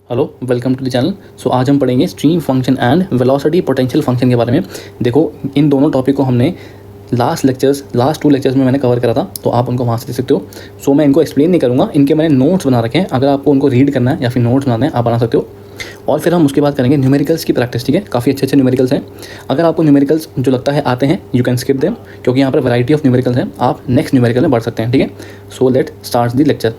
Hello, welcome to the channel. So आज हम पढ़ेंगे stream function and velocity potential function के बारे में। देखो, इन दोनों टॉपिक को हमने लास्ट टू लेक्चर्स में मैंने कवर करा था, तो आप उनको वहाँ से देख सकते हो। सो मैं इनको एक्सप्लेन नहीं करूँगा, इनके मैंने नोट्स बना रखे हैं। अगर आपको उनको रीड करना है या फिर नोट्स बनाना है, आप बना सकते हो। और फिर हम उसके बाद करेंगे न्यूमेरिकल्स की प्रैक्टिस। ठीक है, काफ़ी अच्छे न्यूमेरिकल्स हैं। अगर आपको न्यूमेरिकल्स जो लगता है आते हैं, यू कैन स्किप देम, क्योंकि यहाँ पर वैरायटी ऑफ न्यूमेरिकल्स हैं। आप नेक्स्ट न्यूमेरिकल में बढ़ सकते हैं। ठीक है, so let start the lecture.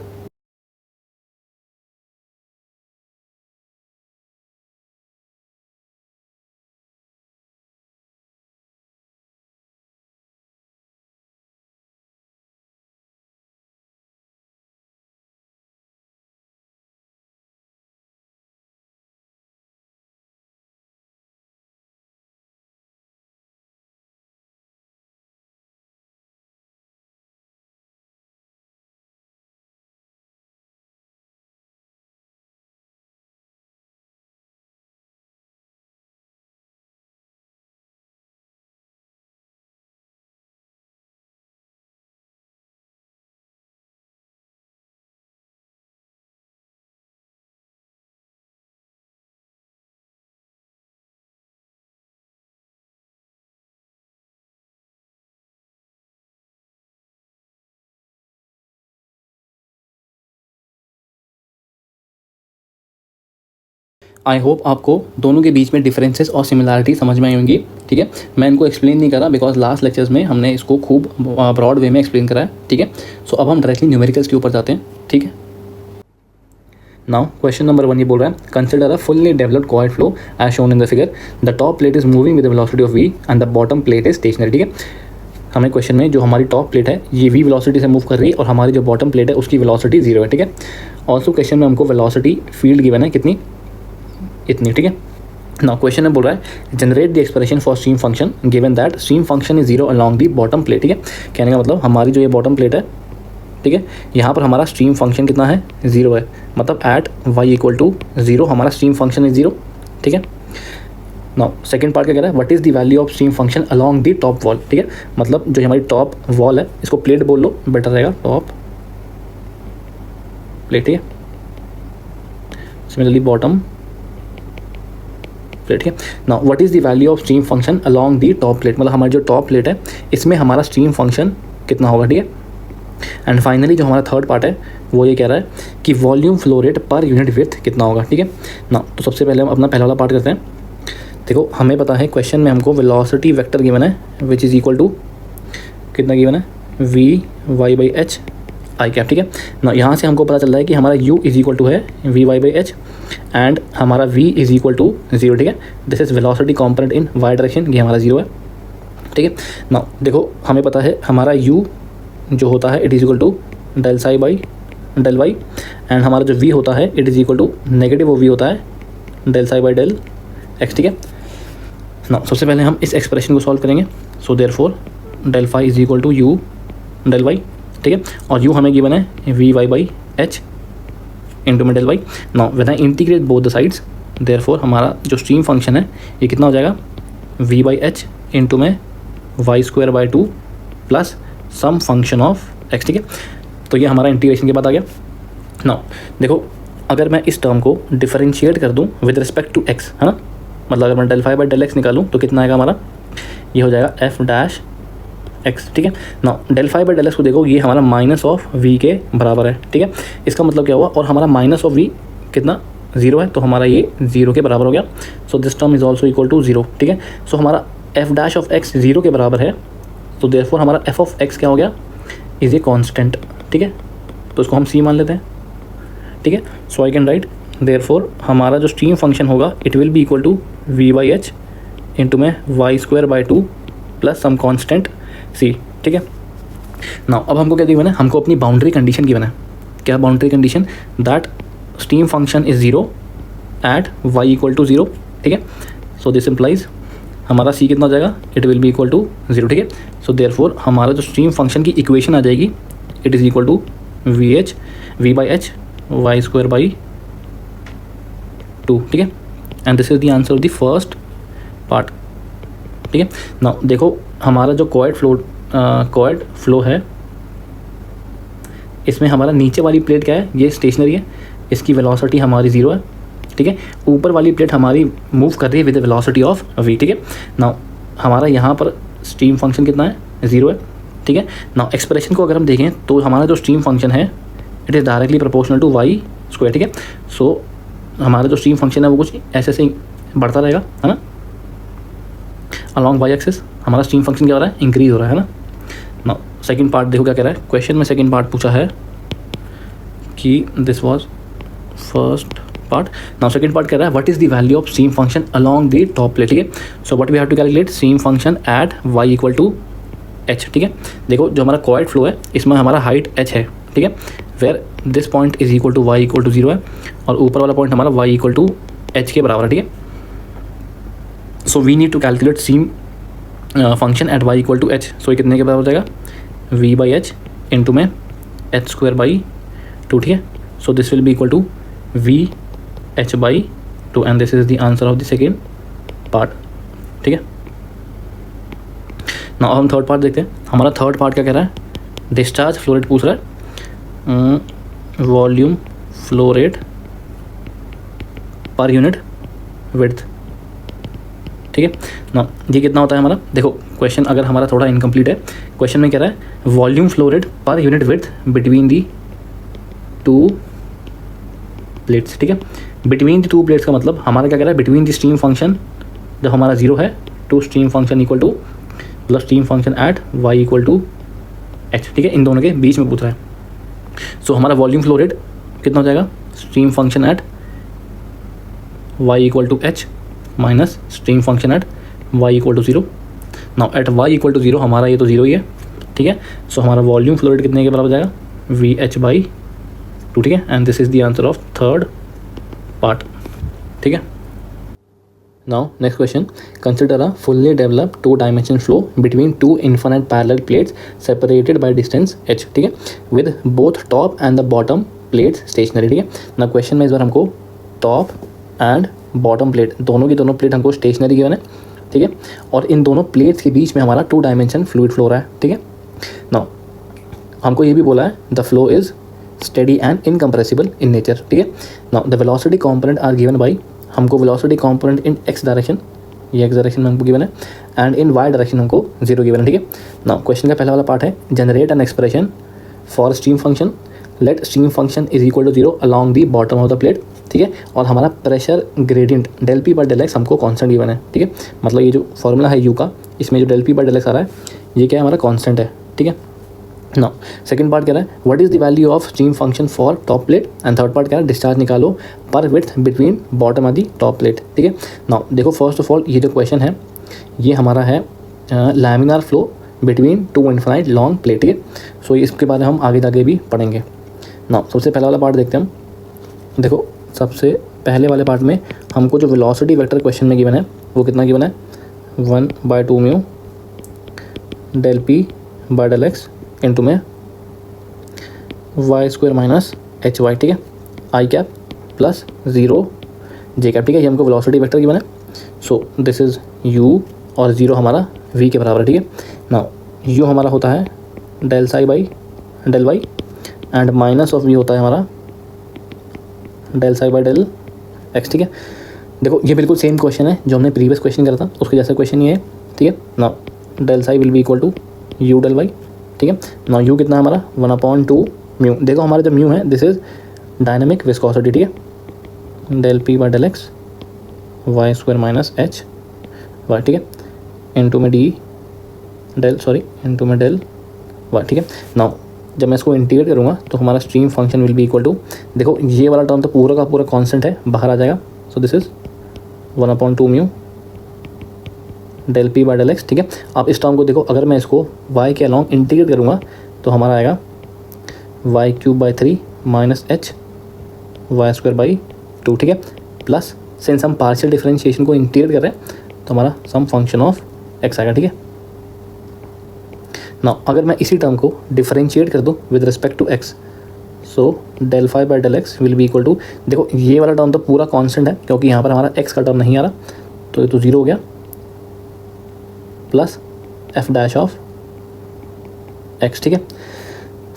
I hope आपको दोनों के बीच में डिफरेंसेस और सिमिलरिटी समझ में आई होंगी। ठीक है, मैं इनको एक्सप्लेन नहीं करा बिकॉज लास्ट लेक्चर्स में हमने इसको खूब ब्रॉड वे में एक्सप्लेन करा है। ठीक है, सो अब हम डायरेक्टली न्यूमेरिकल्स के ऊपर जाते हैं। ठीक है, नाउ क्वेश्चन नंबर 1 ये बोल रहा है, consider a fully developed coil flow as shown in the figure. The top plate is moving with velocity of v and the bottom plate is stationary. ठीक है, हमें क्वेश्चन में जो हमारी टॉप प्लेट है ये v वेलोसिटी से move कर रही है और हमारी जो बॉटम प्लेट है उसकी वेलोसिटी 0 है। ठीक है, ऑल्सो क्वेश्चन में हमको वेलोसिटी फील्ड गिवन है कितनी, इतनी। ठीक है, नाउ क्वेश्चन में बोल रहा है generate the expression for stream function given that stream function is 0 along the bottom plate. ठीक है, कहने का मतलब हमारी जो ये बॉटम प्लेट है, ठीक है, यहाँ पर हमारा स्ट्रीम फंक्शन कितना है, 0 है। मतलब एट y इक्वल टू 0 हमारा स्ट्रीम फंक्शन इज 0। ठीक है, नाउ सेकंड पार्ट क्या कह रहा है, what is the value of stream function along the top wall. ठीक है, मतलब जो हमारी टॉप वॉल है, इसको प्लेट बोल लो बेटर रहेगा, टॉप प्लेट। ठीक है, सिमिलरली बॉटम प्लेट। ठीक है, now what is the value of stream function along the top plate, मतलब हमारी जो टॉप प्लेट है इसमें हमारा स्ट्रीम फंक्शन कितना होगा। ठीक है, एंड फाइनली जो हमारा थर्ड पार्ट है वो ये कह रहा है कि volume flow rate per unit width कितना होगा। ठीक है, ना तो सबसे पहले हम अपना पहला वाला पार्ट करते हैं। देखो, हमें पता है क्वेश्चन में हमको वेलोसिटी वेक्टर गिवन है विच इज़ इक्वल टू कितना गिवन है, we Y by H I cap. ठीक है, ना यहाँ से हमको पता चल रहा है कि हमारा u इज़ इक्वल टू है we Y by H and हमारा v इज़ इक्वल टू 0। ठीक है, this is velocity component in Y direction, ये हमारा 0 है। ठीक है, ना देखो हमें पता है हमारा u जो होता है it is equal to del psi by del Y and हमारा जो v होता है it is equal to negative वो v होता है del psi by del x। ठीक है, ना सबसे पहले हम इस एक्सप्रेशन को सॉल्व करेंगे। So therefore del phi is equal to u del y. ठीक है, और u हमें गिवन है we Y by H into में del y. Now when I integrate both the sides, therefore हमारा जो स्ट्रीम फंक्शन है ये कितना हो जाएगा, v बाई एच इंटू में Y square by 2 plus some function of x। ठीक है, तो ये हमारा इंटीग्रेशन के बाद आ गया। नाउ देखो, अगर मैं इस टर्म को डिफरेंशिएट कर दूँ विद रिस्पेक्ट टू x, है ना, मतलब अगर मैं del phi by del X निकालूँ तो कितना आएगा हमारा, ये हो जाएगा एफ डैश एक्स। ठीक है, ना del phi by del X को देखो, ये हमारा माइनस ऑफ वी के बराबर है। ठीक है, इसका मतलब क्या हुआ, और हमारा माइनस ऑफ वी कितना 0 है, तो हमारा ये 0 के बराबर हो गया। So this term is also equal to 0। ठीक है, सो हमारा एफ डैश ऑफ एक्स 0 के बराबर है, तो देयरफॉर हमारा एफ ऑफ एक्स क्या हो गया, इज ए कॉन्स्टेंट। ठीक है, तो इसको हम सी मान लेते हैं। ठीक है, so I can write therefore हमारा जो स्ट्रीम फंक्शन होगा it will be equal to we by H into में Y square by 2 plus some constant c. ठीक है, नाउ अब हमको क्या गिवन है, हमको अपनी बाउंड्री कंडीशन गिवन है। क्या boundary condition, that stream function is 0 at Y equal to 0। ठीक है, सो दिस इम्प्लाइज हमारा सी कितना हो जाएगा, it will be equal to 0। ठीक है, सो देयरफॉर हमारा जो स्ट्रीम फंक्शन की इक्वेशन आ जाएगी it is equal to we by H Y square by 2। ठीक है, and this is the answer of the first part. ठीक है, नाउ देखो हमारा जो कोएड फ्लो है, इसमें हमारा नीचे वाली प्लेट क्या है, ये स्टेशनरी है, इसकी वेलोसिटी हमारी 0 है। ठीक है। ऊपर वाली प्लेट हमारी मूव कर रही है विद वेलोसिटी ऑफ v, ठीक है। नाउ हमारा यहाँ पर स्ट्रीम फंक्शन कितना है, 0 है, ठीक है। नाउ एक्सप्रेशन को अगर हम देखें तो हमारा जो स्ट्रीम फंक्शन है it is directly proportional to Y square, ठीक है। सो हमारा जो स्ट्रीम फंक्शन है वो कुछ ऐसे से बढ़ता रहेगा, है ना, अलॉन्ग वाई एक्सिस। हमारा स्ट्रीम फंक्शन क्या हो रहा है, इंक्रीज हो रहा है ना। नाउ सेकंड पार्ट देखो क्या कह रहा है क्वेश्चन में। सेकंड पार्ट पूछा है कि this was first part. Now second part कह रहा है what is the value of stream function along the top plate, ठीक है। So what we have to calculate stream function at Y equal to H, ठीक है। देखो जो हमारा कॉइड फ्लो है इसमें हमारा हाइट एच है, ठीक है, where this point is equal to Y equal to 0 है और ऊपर वाला पॉइंट हमारा वाई इक्वल टू एच के बराबर है, ठीक है। So we need to calculate stream function at Y equal to h. So ये कितने के बराबर हो जाएगा, वी बाई एच इंटू में एच स्क्वायर बाई 2, ठीक है। So this will be equal to v h by 2 and this is the answer of the second part, ठीक है। ना हम थर्ड पार्ट देखते हैं। हमारा थर्ड पार्ट क्या कह रहा है, डिस्चार्ज फ्लो रेट पूछ रहा है, volume flow rate per unit width, ठीक है ना। ये कितना होता है हमारा, देखो क्वेश्चन अगर हमारा थोड़ा इनकम्प्लीट है, क्वेश्चन में कह रहा है volume flow rate per unit width between the to plates, ठीक है। बिटवीन दी टू प्लेट्स का मतलब हमारा क्या कह रहा है, बिटवीन दी स्ट्रीम फंक्शन जब हमारा 0 है to stream function equal to plus stream function at Y equal to H, ठीक है, इन दोनों के बीच में पूछ रहा है। सो हमारा वॉल्यूम फ्लो रेट कितना हो जाएगा, stream function at Y equal to h minus stream function at Y equal to 0। Now at Y equal to 0 हमारा ये तो 0 ही है, ठीक है। सो हमारा वॉल्यूम फ्लो रेट कितने के बराबर जाएगा, वी एच बाई 2, ठीक है। And this is the answer of third part, ठीक है। Now next question, consider a fully developed 2-dimensional flow between 2 infinite parallel plates separated by distance h, ठीक है, with both top and the bottom plates stationary, ठीक है ना। Question में इस बार हमको टॉप एंड बॉटम प्लेट दोनों की दोनों प्लेट हमको स्टेशनरी गिवन है, ठीक है, और इन दोनों प्लेट्स के बीच में हमारा 2-dimensional फ्लूइड फ्लो रहा है, ठीक है। नाउ हमको ये भी बोला है the flow is steady and incompressible in nature, ठीक है। Now the velocity component are given by, हमको velocity component in x direction, ये एक्स डायरेक्शन में हमको गिवन है, एंड इन वाई डायरेक्शन हमको 0 गिवन है, ठीक है। नाउ क्वेश्चन का पहला वाला पार्ट है generate an expression for stream function let stream function is equal to 0 along the bottom of the plate, ठीक है। और हमारा pressure gradient del p by del x हमको कॉन्स्टेंट गिवन है, ठीक है। मतलब ये जो फॉर्मूला है यू का, इसमें जो del p by del x आ रहा है ये क्या है, हमारा कॉन्स्टेंट है, ठीक है। नाउ सेकंड पार्ट कह रहा है what is the value of stream function for top plate, and third part कह रहा है डिस्चार्ज निकालो पर width between bottom of the top plate, ठीक है। नाउ देखो फर्स्ट ऑफ ऑल ये जो क्वेश्चन है ये हमारा है laminar flow between 2 infinite long plate, ठीक है। सो इसके बारे में हम आगे जाके भी पढ़ेंगे। नाउ सबसे पहला वाला पार्ट देखते हैं हम। देखो सबसे पहले वाले पार्ट में हमको जो वेलोसिटी वेक्टर क्वेश्चन में गिवन है वो कितना गिवन है, 1/2 mu del p by del x into में Y square minus h y, ठीक है, i cap plus 0 j cap, ठीक है। ये हमको वेलोसिटी वेक्टर गिवन है। सो दिस इज़ यू और 0 हमारा v के बराबर है, ठीक है। नाउ यू हमारा होता है del psi by del Y and minus of v होता है हमारा del psi by del x, ठीक है। देखो ये बिल्कुल सेम क्वेश्चन है जो हमने प्रीवियस क्वेश्चन करा था, उसके जैसा क्वेश्चन ये है, ठीक है। Now del psi will be equal to u del y, ठीक है। नाउ यू कितना है हमारा 1/2 म्यू, देखो हमारा जो म्यू है दिस इज डायनेमिक विस्कोसिटी, ठीक है, del p by del x y square minus h y, ठीक है, इंटू में डी डेल इंटू में डेल वाई, ठीक है। नाउ जब मैं इसको इंटीग्रेट करूँगा तो हमारा stream function will be equal to, देखो ये वाला टर्म तो पूरा का पूरा कांस्टेंट है, बाहर आ जाएगा। So this is 1/2 mu del p by del x, ठीक है। आप इस टर्म को देखो, अगर मैं इसको y के अलॉन्ग इंटीग्रेट करूँगा तो हमारा आएगा y³/3 minus h Y square by 2, ठीक है, प्लस सिंस हम पार्शियल डिफरेंशिएशन को इंटीग्रेट कर रहे हैं तो हमारा सम फंक्शन ऑफ x आएगा, ठीक है। नाउ अगर मैं इसी टर्म को डिफरेंशिएट कर दूँ with respect to x, so del phi by del x will be equal to, देखो ये वाला टर्म तो पूरा कांस्टेंट है क्योंकि यहाँ पर हमारा x का टर्म नहीं आ रहा, तो ये तो 0 हो गया, plus f dash of x, ठीक है।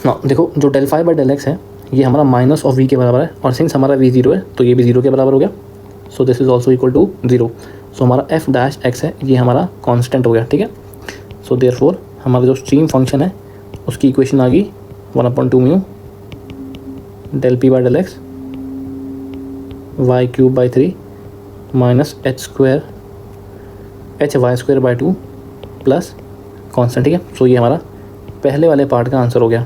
ना देखो जो del phi by del x है ये हमारा माइनस ऑफ v के बराबर है, और सिंस हमारा v 0 है तो ये भी 0 के बराबर हो गया, so this is also equal to 0। So हमारा एफ डैश एक्स है ये हमारा कांस्टेंट हो गया, ठीक है। सो देयरफॉर हमारा जो स्ट्रीम फंक्शन है उसकी इक्वेशन आ गई 1/2 mu del p by del x y cube by 3 minus h Y square by 2 plus constant, ठीक है। सो ये हमारा पहले वाले पार्ट का आंसर हो गया,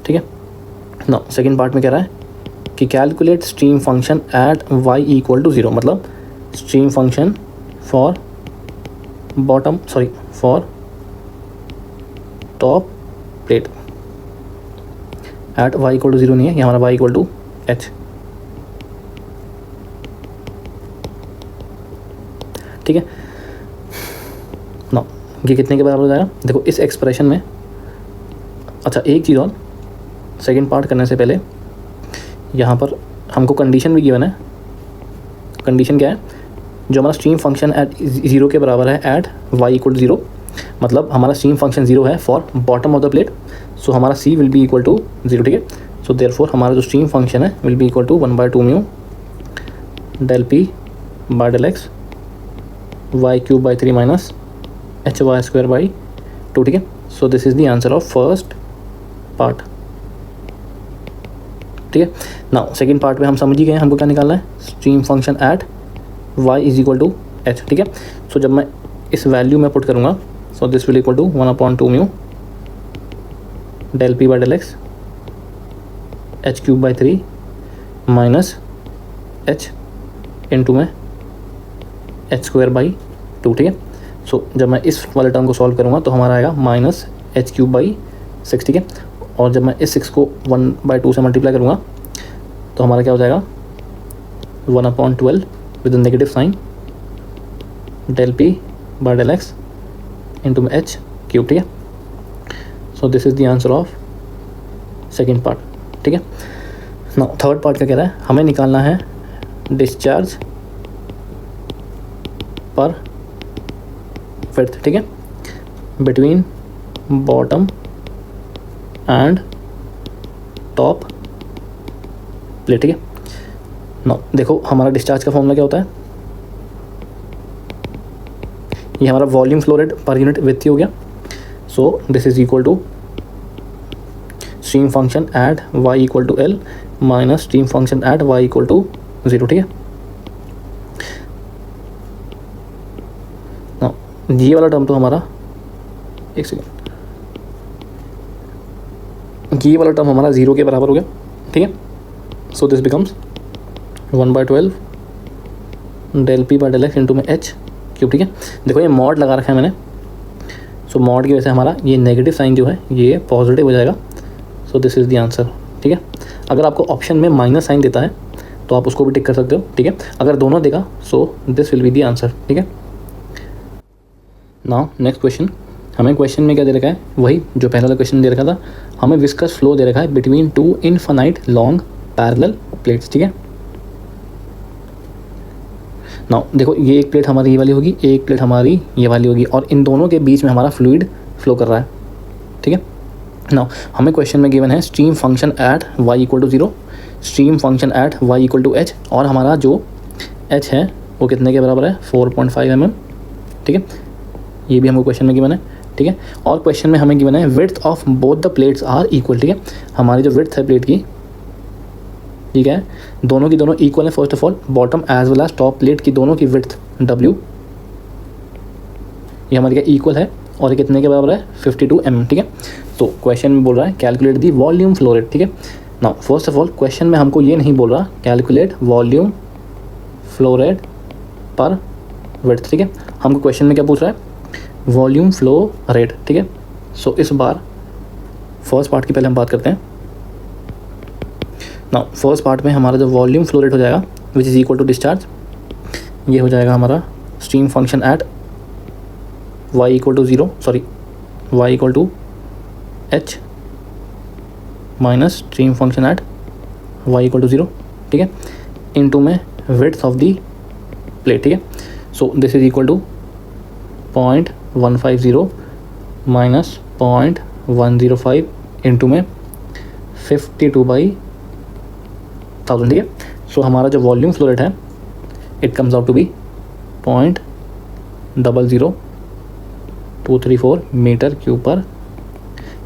ठीक है। ना सेकेंड पार्ट में कह रहा है कि calculate stream function at Y equal to 0, मतलब stream function for top plate at Y equal to 0 नहीं है, ये हमारा वाई इक्वल टू एच, ठीक है। ना ये कितने के बराबर हो जाएगा, देखो इस एक्सप्रेशन में। अच्छा एक चीज़ और, सेकेंड पार्ट करने से पहले यहाँ पर हमको कंडीशन भी गिवन है। कंडीशन क्या है, जो हमारा स्ट्रीम फंक्शन एट 0 के बराबर है एट वाई इक्वल टू 0, मतलब हमारा स्ट्रीम फंक्शन 0 है for bottom of the plate. So हमारा c will be equal to 0, ठीक है। सो देयरफॉर हमारा जो स्ट्रीम फंक्शन है will be equal to 1/2 mu del p by del x y cube by 3 minus h Y square by 2, ठीक है। So this is the answer of first part, ठीक है। Now second part में हम समझ ही गए हमको क्या निकालना है, stream function at y is equal to H, ठीक है। सो जब मैं इस वैल्यू में पुट करूँगा, so this will equal to 1/2 mu del p by del x h cube by 3 minus h into में एच स्क्वायर बाई 2, ठीक है। सो जब मैं इस वाले टर्म को सॉल्व करूँगा तो हमारा आएगा माइनस एच क्यूब बाई 6, ठीक है। और जब मैं इस 6 को 1/2 से मल्टीप्लाई करूँगा तो हमारा क्या हो जाएगा 1/12 with negative sign del p by del x into में एच क्यूब, ठीक है। So this is the answer of second part, ठीक है। नाउ थर्ड पार्ट का कह रहा है हमें निकालना है डिस्चार्ज पर विड्थ, ठीक है, between bottom and top plate, ठीक है। नाउ देखो हमारा डिस्चार्ज का फॉर्मूला क्या होता है, ये हमारा volume flow rate per unit width हो गया। So this is equal to stream function at Y equal to l minus stream function at Y equal to 0, ठीक है। नाउ ये वाला टर्म तो हमारा, एक सेकेंड, ये वाला टर्म हमारा 0 के बराबर हो गया, ठीक है। So this becomes 1/12 del p by del x into में एच क्यूब, ठीक है। देखो ये मॉड लगा रखा है मैंने, सो मॉड की वजह से हमारा ये नेगेटिव साइन जो है ये पॉजिटिव हो जाएगा। So this is the answer, ठीक है। अगर आपको ऑप्शन में माइनस साइन देता है तो आप उसको भी टिक कर सकते हो, ठीक है। अगर दोनों देगा सो this will be the answer, ठीक है। नाउ नेक्स्ट क्वेश्चन, हमें क्वेश्चन में क्या दे रखा है, वही जो पहला क्वेश्चन दे रखा था, हमें विस्कस फ्लो दे रखा है between 2 infinite long parallel plates, ठीक है। नाउ देखो ये एक प्लेट हमारी ये वाली होगी, एक प्लेट हमारी ये वाली होगी, और इन दोनों के बीच में हमारा फ्लूइड फ्लो कर रहा है, ठीक है। नाउ हमें क्वेश्चन में गिवन है stream function at Y equal to 0, stream function at Y equal to h, और हमारा जो एच है वो कितने के बराबर है 4.5 mm, ठीक है। ये भी हमको क्वेश्चन में गिवन है, ठीक है। और क्वेश्चन में हमें गिवन है width of both the plates are equal, ठीक है। हमारी जो विड्थ है प्लेट की, ठीक है, दोनों की दोनों इक्वल है। First of all bottom as well as top plate की दोनों की विड्थ W ये हमारी क्या इक्वल है, और ये कितने के बराबर है 52 mm, ठीक है। तो क्वेश्चन में बोल रहा है calculate the volume flow rate, ठीक है। Now first of all question में हमको ये नहीं बोल रहा कैलकुलेट वॉल्यूम फ्लो रेट पर विड्थ, ठीक है। हमको क्वेश्चन में क्या पूछ रहा है वॉल्यूम फ्लो रेट, ठीक है। सो इस बार फर्स्ट पार्ट की पहले हम बात करते हैं। नाउ फर्स्ट पार्ट में हमारा जो वॉल्यूम फ्लो रेट हो जाएगा which is equal to discharge, ये हो जाएगा हमारा stream function at y equal to 0, sorry y equal to h minus stream function at y equal to 0, ठीक है, इनटू में विड्थ ऑफ दी प्लेट, ठीक है। So this is equal to 0.150 minus 0.105 into में 52/1000, ठीक है। सो हमारा जो वॉल्यूम फ्लो रेट है it comes out to be 0.00234 metre cube per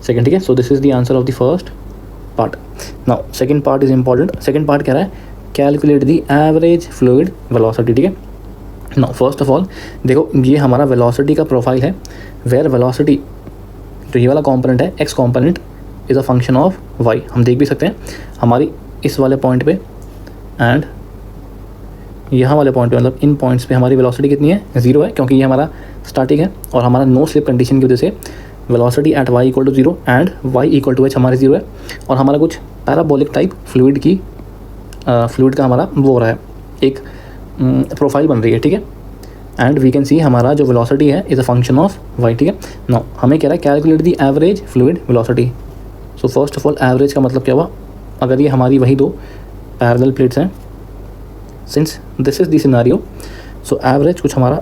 second, ठीक है। So this is the answer of the first part. Now second part is important. Second part कह रहा है calculate the average fluid velocity, ठीक है। Now first of all देखो ये हमारा वेलोसिटी का प्रोफाइल है, वेयर वेलोसिटी जो ये वाला कॉम्पोनेंट है x component is a function of y. हम देख भी सकते हैं हमारी इस वाले पॉइंट पे एंड यहाँ वाले पॉइंट पे, मतलब इन पॉइंट्स पे हमारी वेलोसिटी कितनी है, 0 है, क्योंकि ये हमारा स्टार्टिंग है और हमारा नो स्लिप कंडीशन की वजह से velocity at y equal to 0 and y equal to h हमारे 0 है। और हमारा कुछ पैराबोलिक टाइप फ्लूइड का हमारा वो हो रहा है, एक प्रोफाइल बन रही है, ठीक है। एंड वी कैन सी हमारा जो वेलोसिटी है is a function of y, ठीक है। नाउ हमें कह रहा है calculate the average fluid velocity. So first of all average का मतलब क्या हुआ, अगर ये हमारी वही दो पैरेलल प्लेट्स हैं, since this is the scenario, so average कुछ हमारा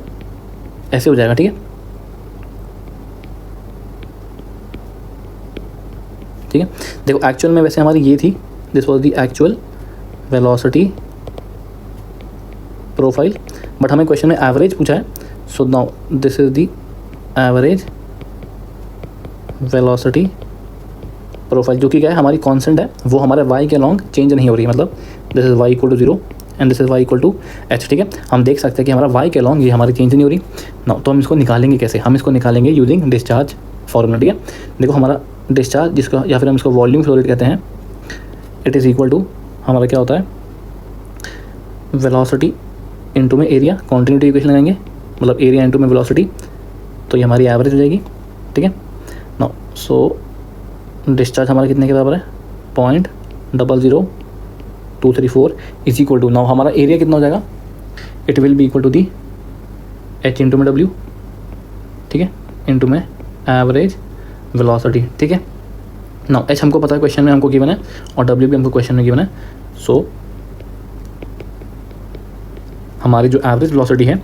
ऐसे हो जाएगा, ठीक है, ठीक है। देखो एक्चुअल में वैसे हमारी ये थी, this was the actual velocity profile, but हमें क्वेश्चन में एवरेज पूछा है। So now this is the average velocity profile, जो कि क्या है हमारी कांस्टेंट है, वो हमारे y के अलॉन्ग चेंज नहीं हो रही है, मतलब this is y equal to 0 and this is y equal to h, ठीक है। हम देख सकते हैं कि हमारा y के अलॉन्ग ये हमारी चेंज नहीं हो रही। ना तो हम इसको निकालेंगे कैसे, हम इसको निकालेंगे यूजिंग डिस्चार्ज फॉर्मूला, ठीक है। देखो हमारा डिस्चार्ज जिसका या फिर हम इसको वॉल्यूम फ्लो रेट कहते हैं, इट इज़ इक्वल टू हमारा क्या होता है वेलोसिटी इनटू में एरिया, कॉन्टिन्यूटी इक्वेशन लगाएंगे, मतलब एरिया इनटू में वेलोसिटी, तो ये हमारी एवरेज हो जाएगी, ठीक है। नाउ सो डिस्चार्ज हमारा कितने के बराबर है 0.00234 इज इक्वल टू, नाउ हमारा एरिया कितना हो जाएगा, it will be equal to the h into में w, ठीक है, इंटू में एवरेज वेलोसिटी, ठीक है। नाउ h हमको पता है क्वेश्चन में हमको गिवन है और w भी हमको क्वेश्चन में गिवन है। सो हमारी जो एवरेज वेलोसिटी है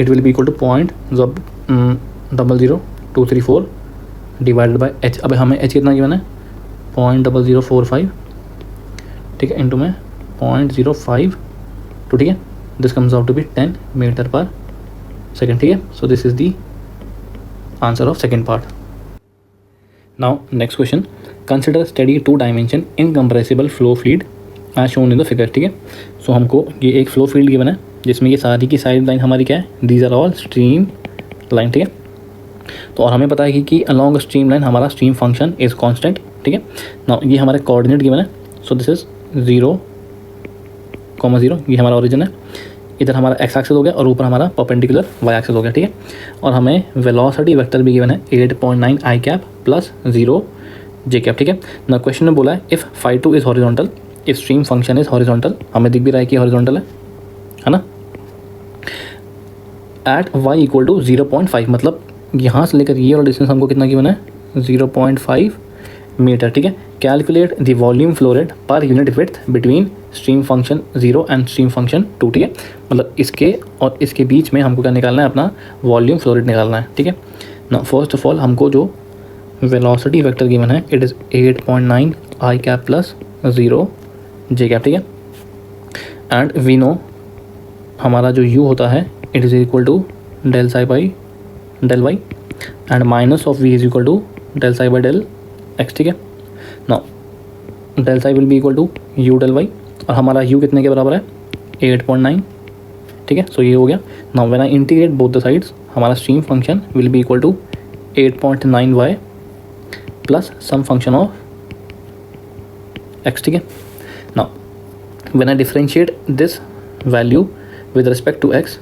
it will be equal to 0.00234 divided by h। अब हमें h कितना गिवन है 0.0045, ठीक है, इंटू में 0.05 तो ठीक है, this comes out to be 10 metre per second, ठीक है। So this is the answer of second part. Now next question, consider steady 2 dimension incompressible flow field as shown in the figure, ठीक है। सो हमको ये एक फ्लो फील्ड गिवन है जिसमें ये सारी की साइड लाइन हमारी क्या है, these are all stream line, ठीक है। तो और हमें पता है कि अलॉन्ग स्ट्रीम लाइन हमारा स्ट्रीम फंक्शन इज कांस्टेंट, ठीक है। नाउ ये हमारे कोऑर्डिनेट गिवन है, सो दिस इज 0, 0, ये हमारा ओरिजिन है, इधर हमारा एक्स एक्सिस हो गया और ऊपर हमारा परपेंडिकुलर वाई एक्सिस हो गया, ठीक है। और हमें वेलोसिटी वेक्टर भी गिवन है 8.9 i cap plus 0 j cap, ठीक है। ना क्वेश्चन में बोला है if φ2 is horizontal, if stream function is horizontal, हमें दिख भी रहा है कि हॉरिजॉन्टल है ना, एट y इक्वल टू 0.5, मतलब यहाँ से लेकर ये वाला डिस्टेंस हमको कितना गिवन है 0.5 मीटर, ठीक है। Calculate the volume flow rate per unit width between stream function 0 and stream function 2, ठीक है। मतलब इसके और इसके बीच में हमको क्या निकालना है, अपना वॉल्यूम फ्लो रेट निकालना है, ठीक है ना। फर्स्ट ऑफ ऑल हमको जो वेलोसिटी वेक्टर गिवन है it is 8.9 i cap plus 0 j cap, ठीक है। एंड वी नो हमारा जो u होता है it is equal to del psi by del Y and minus of v is equal to del psi by del x, ठीक है। Now del psi will be equal to u del y, और हमारा u कितने के बराबर है 8.9, ठीक है। सो ये हो गया। Now when I integrate both the sides हमारा stream function will be equal to 8.9y plus some function of x, ठीक है। Now when I differentiate this value with respect to x,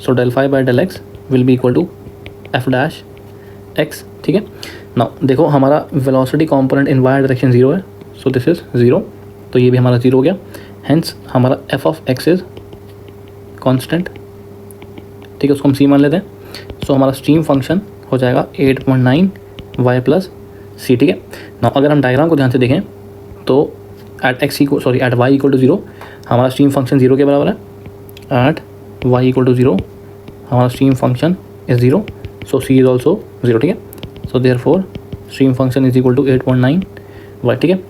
so del phi by del x will be equal to f dash x, ठीक है। Now देखो हमारा velocity component in y direction 0 है, so this is 0, तो ये भी हमारा 0 हो गया, हेंस हमारा f of x is constant, ठीक है, उसको हम c मान लेते हैं। सो हमारा स्ट्रीम फंक्शन हो जाएगा 8.9 y प्लस c, ठीक है। नाउ अगर हम डायग्राम को ध्यान से देखें तो एट y इक्वल टू 0 हमारा स्ट्रीम फंक्शन 0 के बराबर है, एट y इक्वल टू 0 हमारा stream function is 0, so c is also 0, ठीक है। So therefore stream function is equal to 8.9 y, ठीक है।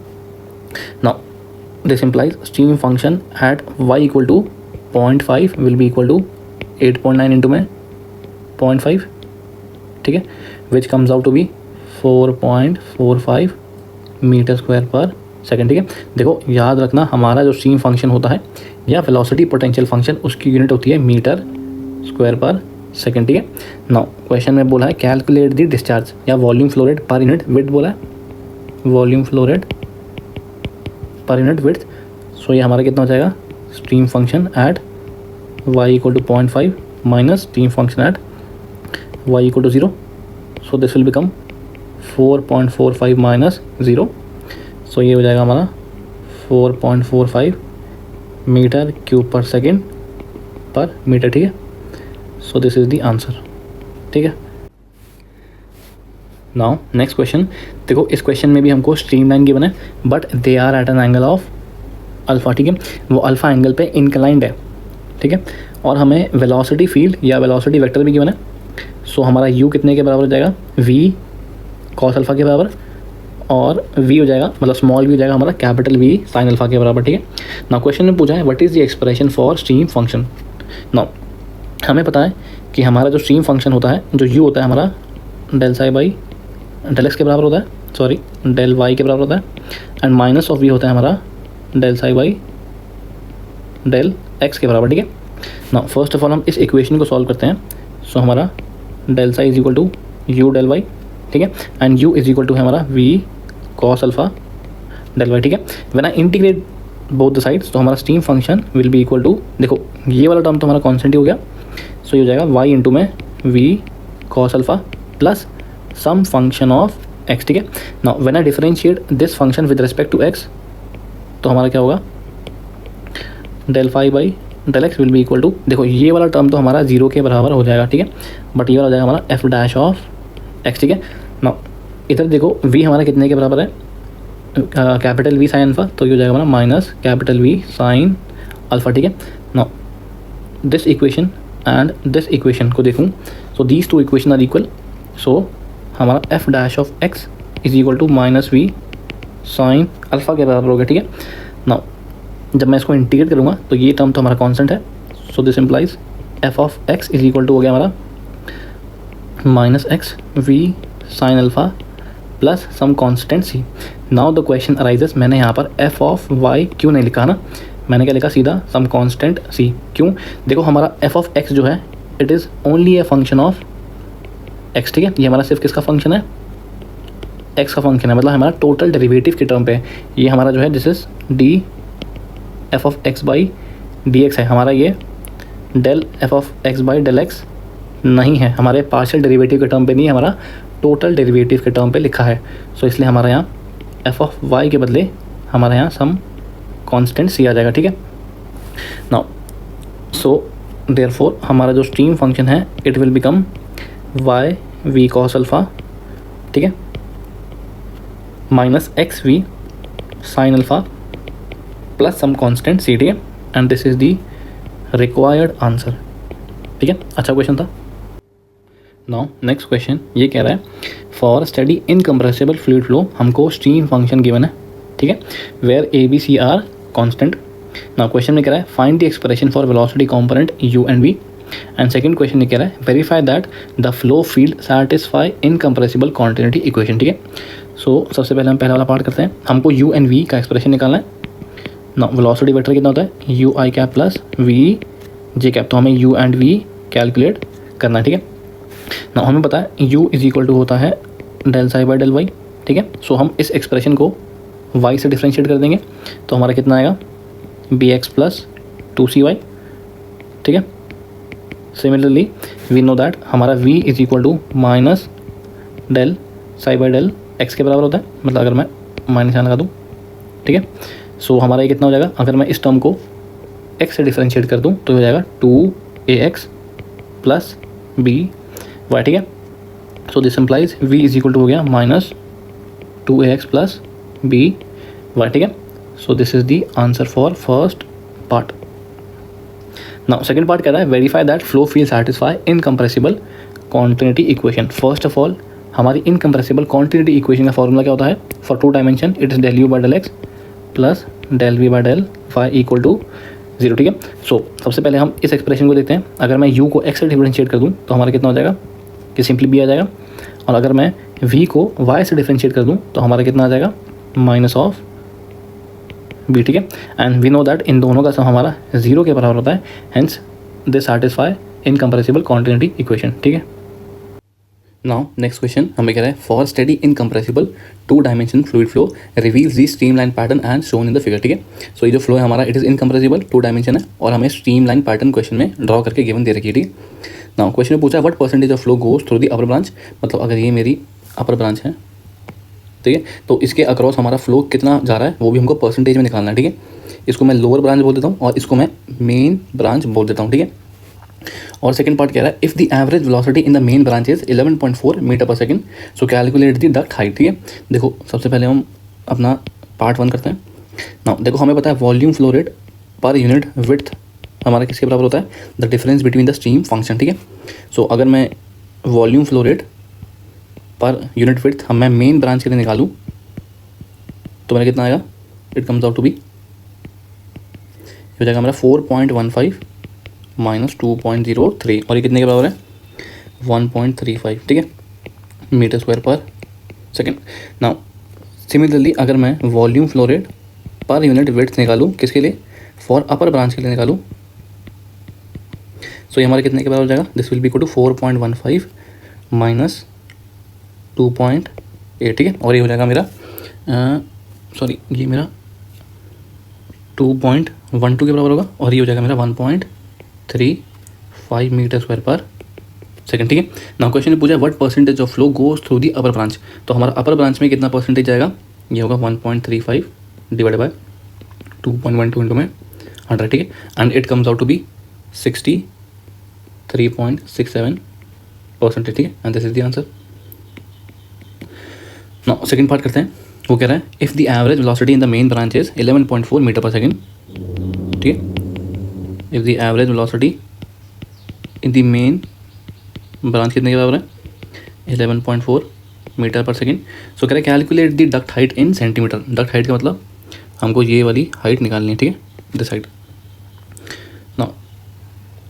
Now this implies stream function at y equal to 0.5 will be equal to 8.9 into में 0.5, ठीक है, which comes out to be 4.45 metre square per second, ठीक है। देखो याद रखना, हमारा जो स्ट्रीम फंक्शन होता है या वेलोसिटी पोटेंशियल फंक्शन, उसकी यूनिट होती है मीटर स्क्वायर पर सेकेंड, ठीक है। नाउ क्वेश्चन में बोला है कैलकुलेट द डिस्चार्ज या volume flow rate per unit width बोला है, volume flow rate per unit width. So ये हमारा कितना हो जाएगा, stream function at y equal to 0.5 minus stream function at y equal to 0। So this will become 4.45 minus 0। So ये हो जाएगा हमारा 4.45 metre cube per second per metre, ठीक है। So this is the answer, ठीक है। नाउ नेक्स्ट क्वेश्चन, देखो इस क्वेश्चन में भी हमको स्ट्रीम लाइन गिवन है but they are at an angle of alpha, ठीक है। वो अल्फ़ा एंगल पे इंक्लाइंड है, ठीक है, और हमें वेलोसिटी फील्ड या वेलोसिटी वेक्टर भी गिवन है। सो हमारा u कितने के बराबर हो जाएगा, v कॉस अल्फ़ा के बराबर, और v हो जाएगा मतलब स्मॉल v हो जाएगा हमारा कैपिटल V साइन अल्फ़ा के बराबर, ठीक है। नाउ क्वेश्चन में पूछा है what is the expression for stream function. Now हमें पता है कि हमारा जो स्ट्रीम फंक्शन होता है, जो u होता है हमारा del psi by del x के बराबर होता है, सॉरी डेल वाई के बराबर होता है, एंड माइनस ऑफ v होता है हमारा del psi by del x के बराबर, ठीक है। नाउ फर्स्ट ऑफ ऑल हम इस इक्वेशन को सॉल्व करते हैं। सो हमारा del psi is equal to u del y, ठीक है, and u is equal to है हमारा v cos alpha del y, ठीक है। When I integrate both the sides तो हमारा stream function will be equal to, देखो ये वाला टर्म तो हमारा कॉन्स्टेंट ही हो गया। सो ये हो जाएगा y इंटू में v cos alpha plus some function of x, ठीक है। Now when I differentiate this function with respect to x तो हमारा क्या होगा, del phi by del x will be equal to, देखो ये वाला टर्म तो हमारा 0 के बराबर हो जाएगा, ठीक है, बट ये वाला हो जाएगा हमारा एफ डैश ऑफ एक्स, ठीक है। नाउ इधर देखो v हमारा कितने के बराबर है, कैपिटल V साइन अल्फ़ा, तो ये हो जाएगा हमारा minus capital V sine alpha, ठीक है। Now this equation and this equation को देखूँ, so these two equation are equal. So हमारा F dash of x is equal to minus V sine alpha के बराबर हो गया, ठीक है। नाउ जब मैं इसको इंटीग्रेट करूँगा तो ये टर्म तो हमारा कांस्टेंट है। So this implies f of x is equal to हो गया हमारा minus x we sine alpha plus some constant c. Now the question arises, मैंने यहाँ पर एफ ऑफ वाई क्यों नहीं लिखा ना, मैंने क्या लिखा सीधा सम कांस्टेंट सी। क्यों, देखो हमारा एफ ऑफ एक्स जो है it is only a function of x, ठीक है। ये हमारा सिर्फ किसका फंक्शन है, एक्स का फंक्शन है, मतलब हमारा टोटल डेरिवेटिव के टर्म पे ये हमारा जो है this is d f of x by d x है हमारा, ये del f of x by del x नहीं है, हमारे पार्शियल डेरिवेटिव के टर्म पे नहीं है, हमारा टोटल डेरिवेटिव के टर्म पे लिखा है। सो इसलिए हमारा यहाँ एफ ऑफ वाई के बदले हमारे यहाँ सम कांस्टेंट सी आ जाएगा, ठीक है। नाउ सो देयरफॉर हमारा जो स्ट्रीम फंक्शन है it will become y V cos alpha, ठीक है, minus x we sine alpha plus some constant C, ठीक है, and this is the required answer, ठीक है। अच्छा क्वेश्चन था। नाउ नेक्स्ट क्वेश्चन ये कह रहा है for study incompressible fluid flow हमको स्ट्रीम फंक्शन गिवन है, ठीक है, where a b c are constant. Now question में कह रहा है find the expression for velocity component u and v, and second question ये कह रहा है verify that the flow field satisfy incompressible continuity equation, ठीक है। सो सबसे पहले हम पहला वाला पार्ट करते हैं, हमको यू एंड वी का एक्सप्रेशन निकालना है। नाउ वेलोसिटी वेक्टर कितना होता है, u i cap plus v j cap, तो हमें यू एंड वी कैलकुलेट करना है, ठीक है। ना हमें पता है u इज इक्वल टू होता है del psi by del y, ठीक है। सो हम इस एक्सप्रेशन को y से डिफ्रेंशिएट कर देंगे तो हमारा कितना आएगा बी एक्स प्लस 2cy, ठीक है। सिमिलरली वी नो दैट हमारा v is equal to minus del psi by del x के बराबर होता है, मतलब अगर मैं माइनस यहाँ लगा दूँ, ठीक है। सो हमारा ये कितना हो जाएगा, अगर मैं इस टर्म को x से डिफ्रेंशिएट कर दूँ तो हो जाएगा 2ax प्लस b वाई, ठीक है। So this implies v is equal to हो गया minus 2ax plus b y, ठीक है। So this is the answer for first part. Now second part कह रहा है verify that flow field satisfy incompressible continuity equation. First of all हमारी incompressible continuity equation का formula क्या होता है, for two dimension it is del u by del x plus del v by del Y equal to 0, ठीक है। सो सबसे पहले हम इस एक्सप्रेशन को देखते हैं। अगर मैं u को x से डिफरेंशिएट कर दूँ तो हमारा कितना हो जाएगा कि सिंपली b आ जाएगा, और अगर मैं v को y से डिफरेंशिएट कर दूँ तो हमारा कितना आ जाएगा माइनस ऑफ b, ठीक है। एंड वी नो दैट इन दोनों का सम हमारा 0 के बराबर होता है, hence they satisfy incompressible continuity equation, ठीक है। नाउ नेक्स्ट क्वेश्चन हमें कह रहा है for study incompressible 2 dimension fluid flow reveals the streamline pattern and shown in the figure, ठीक है। सो ये जो फ्लो है हमारा इट इज़ इनकम्प्रेसिबल 2 डायमेंशन है और हमें स्ट्रीमलाइन पैटर्न क्वेश्चन में ड्रॉ करके गिवन दे रखी है, ठीक है। नाउ क्वेश्चन में पूछा है what percentage of flow goes through the upper branch, मतलब अगर ये मेरी अपर ब्रांच है, ठीक है, तो इसके अक्रॉस हमारा फ्लो कितना जा रहा है वो भी हमको परसेंटेज में निकालना है, ठीक है। इसको मैं लोअर ब्रांच बोल देता हूँ और इसको मैं मेन ब्रांच बोल देता हूँ, ठीक है। और सेकंड पार्ट कह रहा है if the average velocity in the main branch is 11.4 metre per second so calculate the duct height, ठीक है। देखो सबसे पहले हम अपना पार्ट 1 करते हैं। नाउ देखो हमें पता है volume flow rate per unit width हमारा किसके बराबर होता है, the difference between the stream function, ठीक है। सो अगर मैं volume flow rate per unit width मैं मेन ब्रांच के लिए निकालूँ तो मेरा कितना आएगा, it comes out to be हो जाएगा हमारा 4.15 माइनस 2.03 और ये कितने के बराबर है 1.35, ठीक है, metre square per second. Now similarly अगर मैं volume flow rate per unit width निकालूँ किसके लिए, फॉर अपर ब्रांच के लिए निकालूँ, सो ये हमारे कितने के बराबर हो जाएगा, this will be equal to 4.15 minus 2.8, ठीक है। और ये हो जाएगा मेरा ये मेरा 2.12 के बराबर होगा और ये हो जाएगा मेरा 1.35 मीटर स्क्वायर पर सेकंड, ठीक है। नाउ क्वेश्चन ने पूछा what percentage of flow goes through the upper branch, तो हमारा अपर ब्रांच में कितना परसेंटेज आएगा, ये होगा 1.35 डिवाइड बाय 2.12 इंटू में 100, ठीक है, and it comes out to be 63.67%, ठीक है, and this is the answer. Now second part करते हैं। वो कह रहा है if the average velocity in the main branch is 11.4 metre per second, ठीक है, if the average velocity in the main branch कितने के बराबर है 11.4 मीटर पर सेकंड, सो कह रहा है calculate the duct height in centimetre. Duct height का मतलब हमको ये वाली हाइट निकालनी है, ठीक है, दिस हाइट। नाउ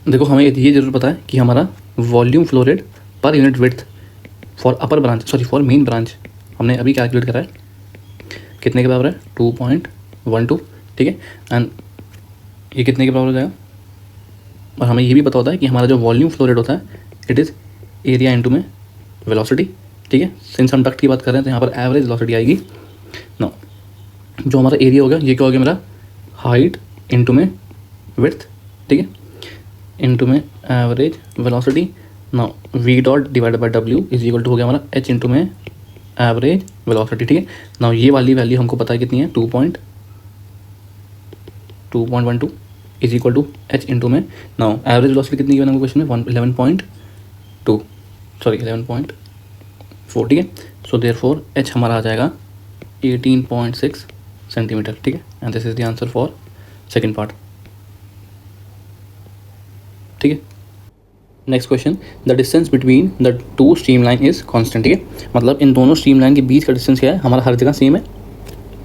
देखो हमें ये जरूर पता है कि हमारा volume flow rate per unit width for upper branch for main branch हमने अभी कैलकुलेट करा है कितने के बराबर है 2.12, ठीक है, एंड ये कितने के बराबर हो जाएगा, और हमें ये भी पता होता है कि हमारा जो वॉल्यूम फ्लो रेट होता है इट इज़ एरिया इनटू में वेलोसिटी, ठीक है। सिंस हम डक्ट की बात कर रहे हैं तो यहाँ पर एवरेज वेलोसिटी आएगी। नो जो हमारा एरिया होगा ये क्या हो गया मेरा हाइट इनटू में विड्थ, ठीक है, इनटू में average velocity. Now v dot divided by डब्ल्यू इज इक्वल टू हो गया हमारा एच इनटू में एवरेज वेलोसिटी, ठीक है। नाउ ये वाली वैल्यू हमको पता है कितनी है 2.12 is equal to h into में। नाउ एवरेज वेलोसिटी कितनी की क्वेश्चन में 11.4, ठीक है। सो देयरफॉर एच हमारा आ जाएगा 18.6 सेंटीमीटर, ठीक है, and this is the answer for second part, ठीक है। Next question the distance between the two stream line is constant, ठीक है, मतलब इन दोनों स्ट्रीम लाइन के बीच का डिस्टेंस क्या है हमारा हर जगह सेम है,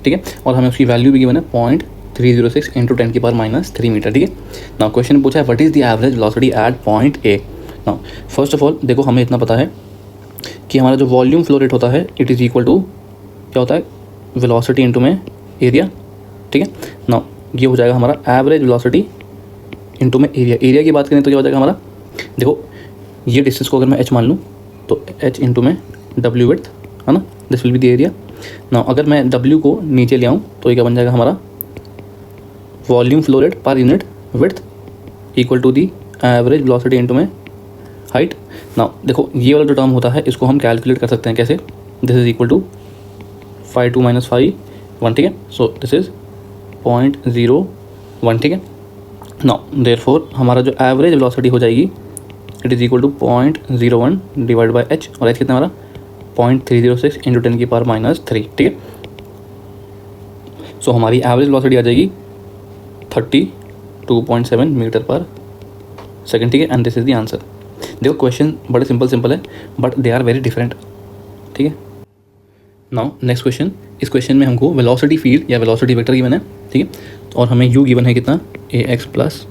ठीक है, और हमें उसकी वैल्यू भी गिवन है 0.306 इंटू 10 की पावर -3 मीटर, ठीक है। नाउ क्वेश्चन पूछा है what is the average velocity at point A. Now first of all देखो हमें इतना पता है कि हमारा जो वॉल्यूम फ्लो रेट होता है इट इज़ इक्वल टू क्या होता है वेलोसिटी इंटू में एरिया, ठीक है। नाउ ये हो जाएगा हमारा एवरेज वेलोसिटी इंटू में एरिया। एरिया की बात करें तो क्या हो जाएगा हमारा, देखो ये डिस्टेंस को अगर मैं h मान लूँ तो h इंटू में w विड्थ है ना, this will be the area. Now अगर मैं w को नीचे ले आऊँ तो ये क्या बन जाएगा हमारा volume flow rate per unit width equal to the average velocity into में हाइट। नाउ देखो ये वाला जो टर्म होता है इसको हम कैलकुलेट कर सकते हैं कैसे, दिस इज इक्वल टू 5 2 - 5 1, ठीक है, सो दिस इज 0.01, ठीक है। नाउ देयरफॉर हमारा जो एवरेज वेलोसिटी हो जाएगी it is equal to 0.01 divide by h, और एच कितना हमारा 0.306 इंटू 10 की पावर -3, ठीक है। सो हमारी एवरेज वेलोसिटी आ जाएगी 32.7 मीटर पर सेकंड, ठीक है, and this is the answer. देखो क्वेश्चन बड़े सिंपल है but they are very different, ठीक है। नाउ नेक्स्ट क्वेश्चन, इस क्वेश्चन में हमको वेलोसिटी फील्ड या वेलोसिटी वेक्टर गिवन है, ठीक है। और हमें u गिवन है कितना, ए एक्स प्लस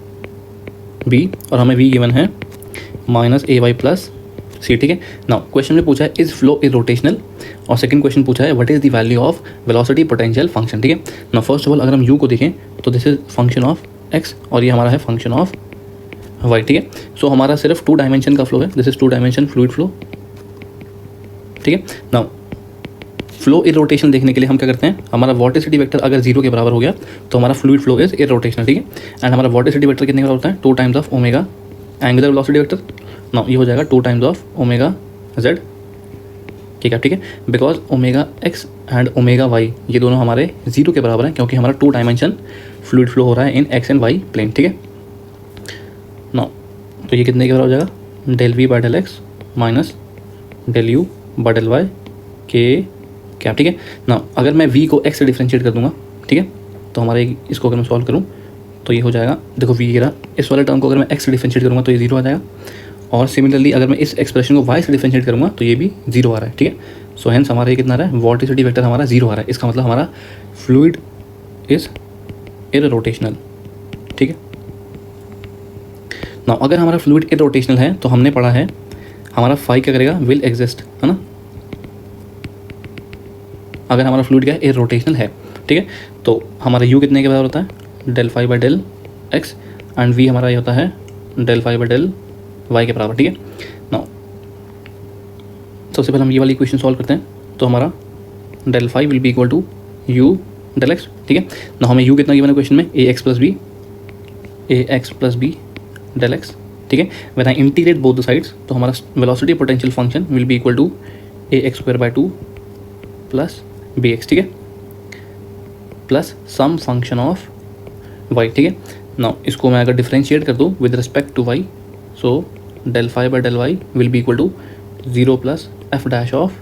बी, और हमें v गिवन है माइनस ए वाई प्लस सी, ठीक है। नाउ क्वेश्चन में पूछा है इज फ्लो इज रोटेशनल, और सेकंड क्वेश्चन पूछा है what is the value of velocity potential function, ठीक है। नाउ फर्स्ट ऑफ ऑल अगर हम u को देखें तो this is function of x और ये हमारा है फंक्शन ऑफ y, ठीक है। सो हमारा सिर्फ 2 डायमेंशन का फ्लो है, this is 2 dimension fluid flow, ठीक है। नाउ फ्लो इरोटेशन देखने के लिए हम क्या करते हैं, हमारा वॉर्टिसिटी वेक्टर अगर 0 के बराबर हो गया तो हमारा फ्लूइड फ्लो इज इरोटेशनल, ठीक है। एंड हमारा वॉर्टिसिटी वेक्टर कितने का होता है, 2 times of omega angular velocity vector. Now ये हो जाएगा 2 टाइम्स ऑफ ओमेगा z, ठीक है। Because omega x and omega y ये दोनों हमारे 0 के बराबर हैं, क्योंकि हमारा 2 डायमेंशन फ्लूइड फ्लो हो रहा है इन x एंड y प्लेन, ठीक है। नाउ तो ये कितने के बराबर हो जाएगा, del v by del x minus del u by del y के क्या, ठीक है। ना अगर मैं v को x से डिफ्रेंशिएट कर दूंगा, ठीक है, तो हमारे इसको अगर मैं सॉल्व करूँ तो ये हो जाएगा, देखो v गिरा, इस वाले टर्म को अगर मैं x से डिफ्रेंशिएट करूँगा तो ये 0 आ जाएगा, और सिमिलरली अगर मैं इस एक्सप्रेशन को y से डिफ्रेंशिएट करूँगा तो ये भी 0 आ रहा है, ठीक है। सो हेंस हमारा ये कितना आ रहा है, वॉर्टिसिटी वेक्टर हमारा 0 आ रहा है, इसका मतलब हमारा फ्लूइड इज इरोटेशनल, ठीक है। ना अगर हमारा फ्लूइड इरोटेशनल है तो हमने पढ़ा है हमारा फाई क्या करेगा, विल एग्जिस्ट, है ना, अगर हमारा फ्लूइड क्या है, इरोटेशनल है, ठीक है। तो हमारा u कितने के बराबर होता है, del phi by del x, and v हमारा ये होता है del phi by del y के बराबर, ठीक है। नाउ सबसे पहले हम ये वाली इक्वेशन सॉल्व करते हैं, तो हमारा del phi will be equal to u del x, ठीक है। ना हमें u कितना गिवन है क्वेश्चन में, A x plus B del x, ठीक है। When I integrate both the sides तो हमारा velocity potential function will be equal to A x square by 2 plus B x, ठीक है, plus some function of y, ठीक है। Now इसको मैं अगर डिफरेंशिएट कर दूँ with respect to y, so del phi by del y will be equal to 0 plus f dash of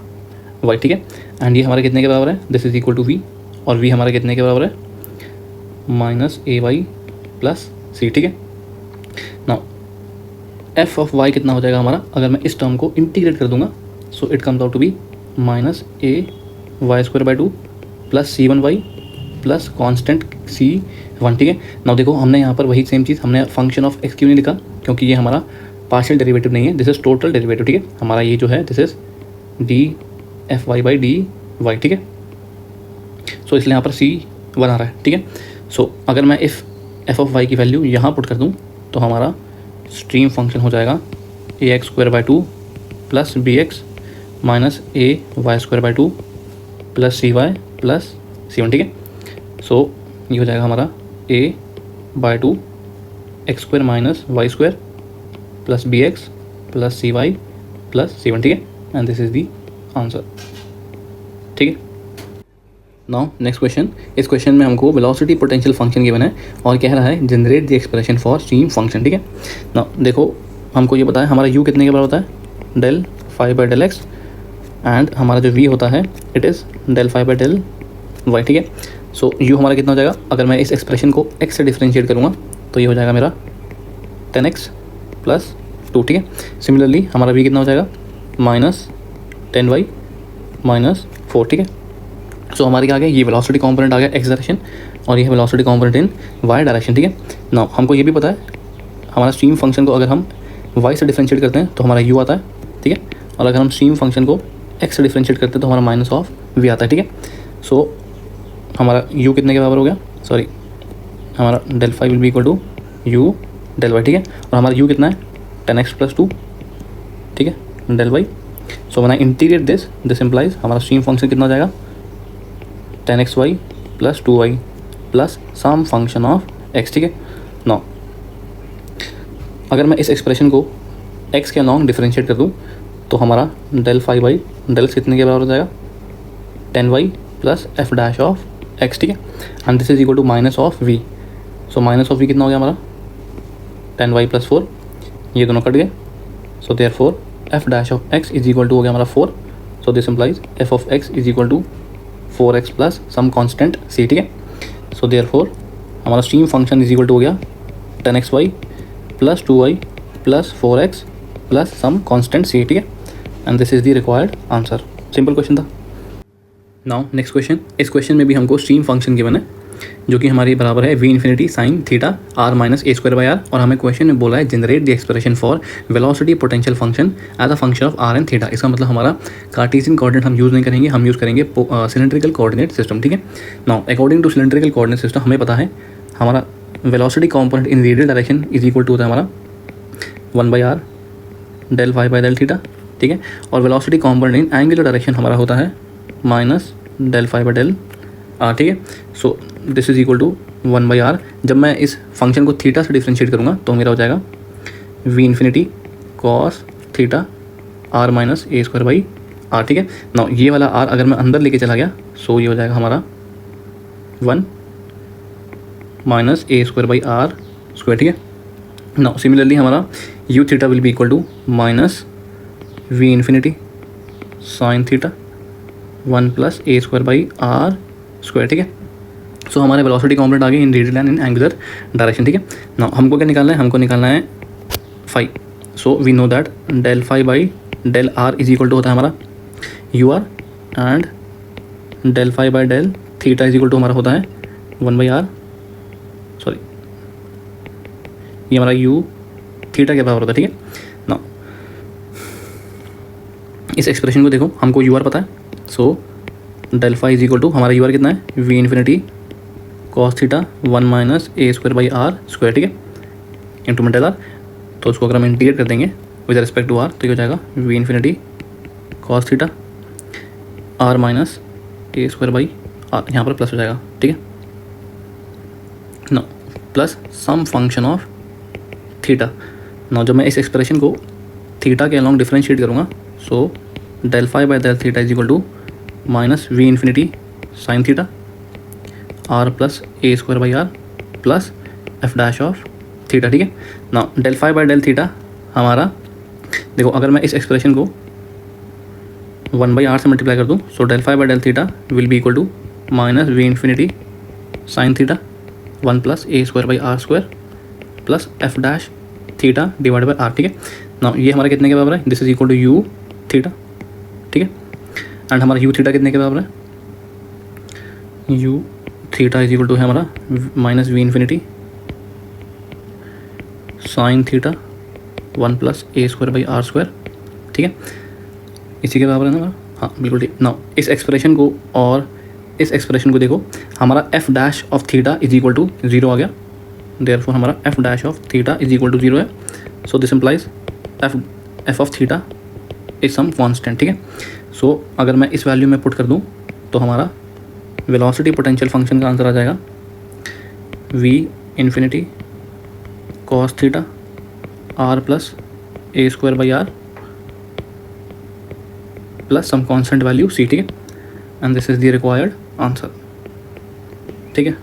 y, ठीक है। एंड ये हमारे कितने के बराबर है, this is equal to v, और v हमारा कितने के बराबर है, माइनस ए वाई प्लस सी, ठीक है। नाउ एफ ऑफ y कितना हो जाएगा हमारा, अगर मैं इस टर्म को इंटीग्रेट कर दूंगा, so it comes out to be minus A y square by 2 plus c1y plus constant c1, ठीक है। नाउ देखो हमने यहाँ पर वही सेम चीज़, हमने फंक्शन ऑफ x क्यों नहीं लिखा, क्योंकि ये हमारा पार्शियल डेरिवेटिव नहीं है, दिस इज टोटल डेरिवेटिव, ठीक है। हमारा ये जो है this is d f y by d y, ठीक है। सो इसलिए यहाँ पर c1 आ रहा है, ठीक है। सो अगर मैं इफ एफ ऑफ वाई की वैल्यू यहाँ पुट कर दूँ तो हमारा स्ट्रीम फंक्शन हो जाएगा A x square by 2 plus B x minus A y square by 2 plus C y plus c1, ठीक है। सो ये हो जाएगा हमारा a by 2 x square minus y square plus B x plus C y plus c1, ठीक है। And this is the answer, ठीक है। नाउ नेक्स्ट क्वेश्चन, इस क्वेश्चन में हमको वेलोसिटी पोटेंशियल फंक्शन गिवन है और कह रहा है generate the expression for stream function, ठीक है। नाउ देखो हमको ये बताया हमारा u कितने के बराबर होता है, del phi by del x, and हमारा जो v होता है it is del phi by del y, ठीक है। सो u हमारा कितना हो जाएगा, अगर मैं इस एक्सप्रेशन को x से डिफरेंशिएट करूँगा तो ये हो जाएगा मेरा 10x प्लस 2, ठीक है। सिमिलरली हमारा v कितना हो जाएगा, माइनस 10y माइनस 4, ठीक है। सो हमारे क्या आ गया, ये वेलोसिटी कंपोनेंट आ गया x डायरेक्शन, और ये है velocity component in y direction, ठीक है। नाउ हमको ये भी पता है हमारा स्ट्रीम फंक्शन को अगर हम y से डिफरेंशिएट करते हैं तो हमारा u आता है, ठीक है, और अगर हम स्ट्रीम फंक्शन को x से डिफरेंशिएट करते हैं तो हमारा माइनस ऑफ v आता है, ठीक है। सो हमारा u कितने के बराबर हो गया, सॉरी हमारा del phi will be equal to u del y, ठीक है। और हमारा u कितना है 10x प्लस 2, ठीक है, del y. So when I integrate this implies हमारा स्ट्रीम फंक्शन कितना हो जाएगा 10xy plus 2y plus some function of x, ठीक है। नाउ अगर मैं इस एक्सप्रेशन को x के अलॉन्ग डिफरेंशिएट कर दूँ तो हमारा डेल फाई बाई डेल कितने के बराबर हो जाएगा 10y plus f dash of x, ठीक है। And this is equal to minus of v, so minus of v कितना हो गया हमारा 10y प्लस 4, ये दोनों कट गए, so therefore f dash of x is equal to हो गया हमारा 4, so this implies f of x is equal to 4x plus some constant c, ठीक है। सो देयरफॉर हमारा stream function is equal to हो गया 10xy plus 2y plus 4x plus some constant c, ठीक है। And this is the required answer, simple question था। Now next question, इस question में भी हमको स्ट्रीम फंक्शन गिवन है जो कि हमारी बराबर है v infinity sine theta r minus A square by r. और हमें क्वेश्चन में बोला है generate the expression for velocity potential function as a function of r and theta. इसका मतलब हमारा कार्टेशियन कोऑर्डिनेट हम यूज़ नहीं करेंगे, हम यूज़ करेंगे सिलेंड्रिकल कोऑर्डिनेट सिस्टम। ठीक है, now according to cylindrical coordinate system हमें पता है हमारा velocity component in radial direction is equal to होता है हमारा 1/r del phi by del theta. ठीक है, और velocity component in angular direction हमारा होता है minus del phi by del r. ठीक है, so this is equal to 1/r। जब मैं इस फंक्शन को थीटा से डिफ्रेंशिएट करूँगा तो मेरा हो जाएगा we infinity cos theta r minus A square by r. ठीक है, ना ये वाला आर अगर मैं अंदर लेके चला गया सो ये हो जाएगा हमारा 1 minus A square by are square. ठीक है, नाउ सिमिलरली हमारा u theta will be equal to minus we infinity sine theta 1 plus A square by are square. ठीक है, सो हमारे वेलोसिटी कॉम्पोनेंट आ गए in radial and in angular direction. ठीक है, नाउ हमको क्या निकालना है, हमको निकालना है phi. So we know that del phi by del r is equal to होता है हमारा u r and del phi by del theta is equal to हमारा होता है 1/r, सॉरी ये हमारा यू थीटा के बराबर होता है। ठीक है, ना इस एक्सप्रेशन को देखो, हमको यू आर पता है, so del phi is equal to हमारा यू आर कितना है v infinity cos theta 1 minus A square by are square. ठीक है, इंटू में डेल आर, तो उसको अगर हम इंटीग्रेट कर देंगे विद रिस्पेक्ट टू आर तो ये हो जाएगा we infinity cos theta r minus A square by r, यहाँ पर प्लस हो जाएगा। ठीक है, no plus some function of theta. No जब मैं इस एक्सप्रेशन को थीटा के अलॉन्ग डिफरेंशिएट करूँगा so del phi by del theta is equal to minus we infinity sine theta are plus A square by are plus f dash of theta. ठीक है, ना del phi by del theta हमारा देखो, अगर मैं इस expression को 1/r से मल्टीप्लाई कर दूँ so del phi by del theta will be equal to minus we infinity sine theta 1 plus A square by are square plus f dash theta divide by r. ठीक है, ना ये हमारा कितने के बराबर है, this is equal to u theta. ठीक है, एंड हमारा यू थीटा कितने के बराबर है, u theta is equal to है हमारा minus we infinity sine theta 1 plus A square by are square. ठीक है, इसी के बराबर है ना, हाँ बिल्कुल ठीक। नाउ इस एक्सप्रेशन को और इस एक्सप्रेशन को देखो, हमारा F dash of theta is equal to 0 आ गया, देयरफॉर हमारा F dash of theta is equal to 0 है। So this implies f of theta is some constant. ठीक है, सो अगर मैं इस वैल्यू में पुट कर दूँ तो हमारा वेलोसिटी पोटेंशियल फंक्शन का आंसर आ जाएगा we infinity cos theta are plus A square by are plus some constant value C. ठीक है, and this is the required answer. ठीक है,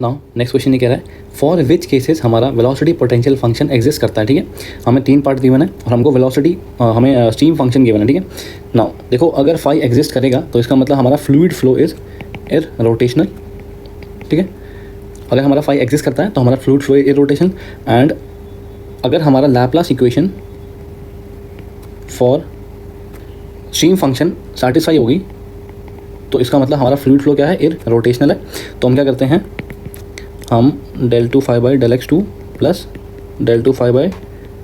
नाउ नेक्स्ट क्वेश्चन ये कह रहा है फॉर विच केसेस हमारा वेलोसिटी पोटेंशियल फंक्शन एग्जिस्ट करता है। ठीक है, हमें 3 पार्ट गिवन है और हमको वेलोसिटी हमें स्ट्रीम फंक्शन गिवन है। ठीक है, नाउ देखो, अगर फाई एग्जिस्ट करेगा तो इसका मतलब हमारा फ्लूइड फ्लो इज इररोटेशनल। ठीक है, अगर हमारा फाई एग्जिस्ट करता है तो हमारा फ्लूइड फ्लो इज इररोटेशनल, एंड अगर हमारा Laplace equation for stream function satisfy होगी तो इसका मतलब हमारा फ्लूइड फ्लो क्या है, इररोटेशनल है। तो हम क्या करते हैं, हम del 2 phi by del x2 plus del 2 phi by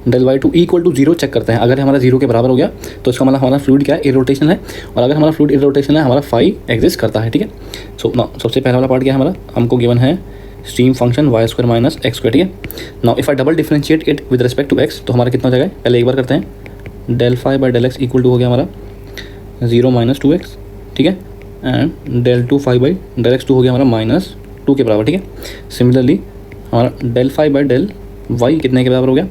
del y2 equal to 0 check करते हैं। अगर हमारा 0 के बराबर हो गया तो इसका मतलब हमारा फ्लूइड क्या है, इररोटेशनल है, और अगर हमारा फ्लूइड इररोटेशनल है हमारा फाई एग्जिस्ट करता है। ठीक है, सो ना सबसे पहला वाला पार्ट क्या है हमारा, हमको गिवन है stream function y square minus x square. ठीक है, now if I double differentiate it with respect to x तो हमारा कितना हो जाएगा, पहले एक बार करते हैं, del phi by del x equal to हो गया हमारा 0 माइनस 2x। ठीक है, and del 2 phi by del x2 हो गया हमारा माइनस 2 के बराबर। ठीक है, सिमिलरली हमारा del phi by del y कितने के बराबर हो गया,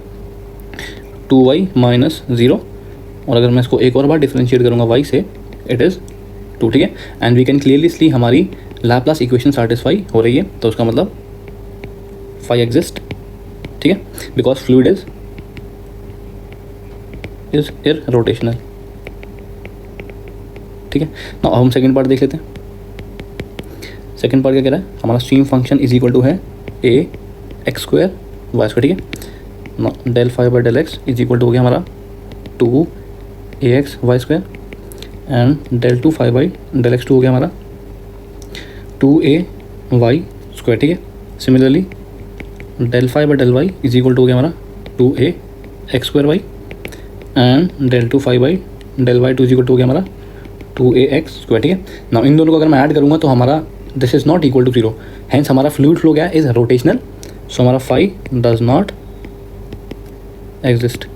2y माइनस 0, और अगर मैं इसको एक और बार डिफरेंशिएट करूँगा y से इट इज़ 2। ठीक है, and we can clearly see हमारी लैप्लास इक्वेशन सेटिस्फाई हो रही है, तो उसका मतलब फाई एग्जिस्ट। ठीक है, बिकॉज फ्लूइड इज इररोटेशनल। ठीक है, ना हम सेकंड पार्ट देख लेते हैं। सेकंड पार्ट क्या कह रहा है, हमारा stream function is equal to है ए एक्स स्क्वायर वाई स्क्वायर। ठीक है, ना del phi by del x is equal to हो गया हमारा 2 ax y square, and del 2 phi by del x2 हो गया हमारा 2a वाई स्क्वायर, ठीक है। Similarly del phi by del y is equal to हो गया हमारा 2a x square y and del two phi by del y two is equal to हो गया हमारा 2a एक्स स्क्वायर, ठीक है। नाउ इन दोनों को अगर मैं ऐड करूँगा तो हमारा this is not equal to 0, hence हमारा फ्लूइड फ्लो क्या इज़ रोटेशनल, सो हमारा फाई डज नॉट एग्जिस्ट,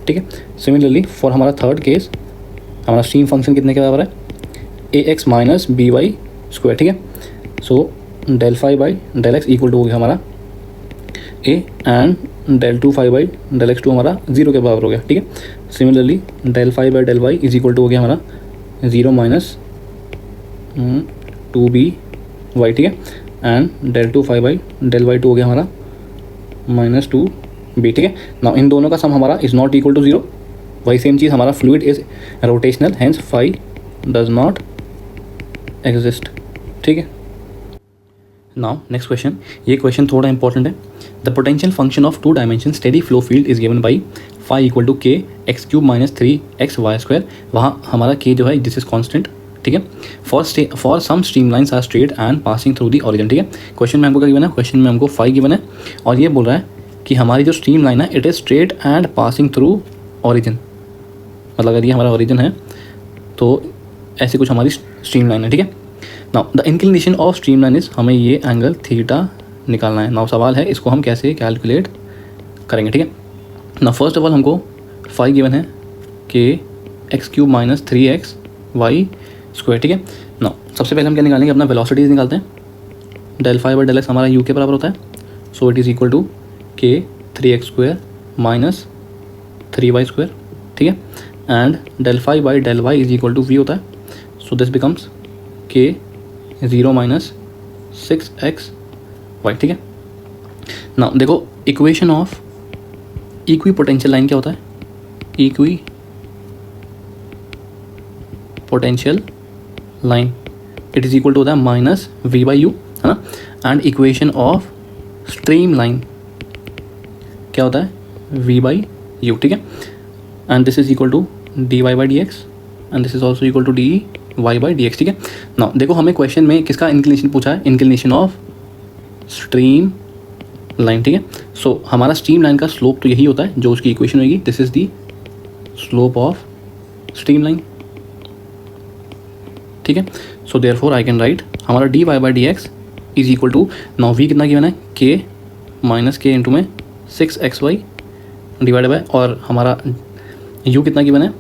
ठीक है। सिमिलरली फॉर हमारा थर्ड केस हमारा स्ट्रीम फंक्शन कितने के बराबर है, ए x minus B y square, ठीक है। So del phi by del x equal to हो गया हमारा A and del two phi by del x two हमारा 0 के बराबर हो गया, ठीक है। Similarly del phi by del y is equal to हो गया हमारा 0 माइनस 2b वाई, ठीक है। And del two phi by del y two हो गया हमारा -2b, ठीक है। नाउ इन दोनों का सम हमारा इज़ नॉट इक्वल टू 0, वही सेम चीज़ हमारा fluid is rotational, hence phi does not exist, ठीक है। नाउ नेक्स्ट क्वेश्चन, ये क्वेश्चन थोड़ा इंपॉर्टेंट है। The potential function of 2 dimension steady flow field is given by phi equal to K x cube minus 3x y square, वहाँ हमारा के जो है दिस इज कॉन्स्टेंट, ठीक है। For some stream lines are straight and passing through the origin, ठीक है। Question में हमको क्या गिवन है, क्वेश्चन में हमको फाई गिवन है और ये बोल रहा है कि हमारी जो स्ट्रीम लाइन है it is straight and passing through origin, मतलब अगर ये हमारा ऑरिजिन है तो ऐसी कुछ हमारी स्ट्रीम लाइन है, ठीक है। Now the inclination of stream line is, हमें ये एंगल थीटा निकालना है। नाउ सवाल है इसको हम कैसे कैलकुलेट करेंगे, ठीक है। नाउ फर्स्ट ऑफ ऑल हमको फाई गिवन है कि x cube minus 3x y square, ठीक है। नाउ सबसे पहले हम क्या निकालेंगे, अपना वेलोसिटीज निकालते हैं। Del phi by del x हमारा यू के बराबर होता है, so it is equal to के 3x square minus 3y square, ठीक है। And del phi by del y is equal to v होता है, सो दिस बिकम्स के 0 माइनस 6x वाई, ठीक है। नाउ देखो equation of equipotential line क्या होता है, equipotential line it is equal to होता है माइनस वी बाई यू, है ना। And equation of stream line क्या होता है, वी बाई यू, ठीक है। And this is equal to d y by d x and this is also equal to d y by d x, ठीक है। Now देखो हमें क्वेश्चन में किसका इंक्लिनेशन पूछा है, इंक्लिनेशन ऑफ स्ट्रीम लाइन, ठीक है। सो हमारा स्ट्रीम लाइन का स्लोप तो यही होता है जो उसकी इक्वेशन होगी, this is the slope of stream line, ठीक है। So therefore I can write हमारा d y by d x is equal to, now we कितना गिवन है, के माइनस के इंटू में 6x वाई डिवाइड बाय, और हमारा u कितना गिवन है,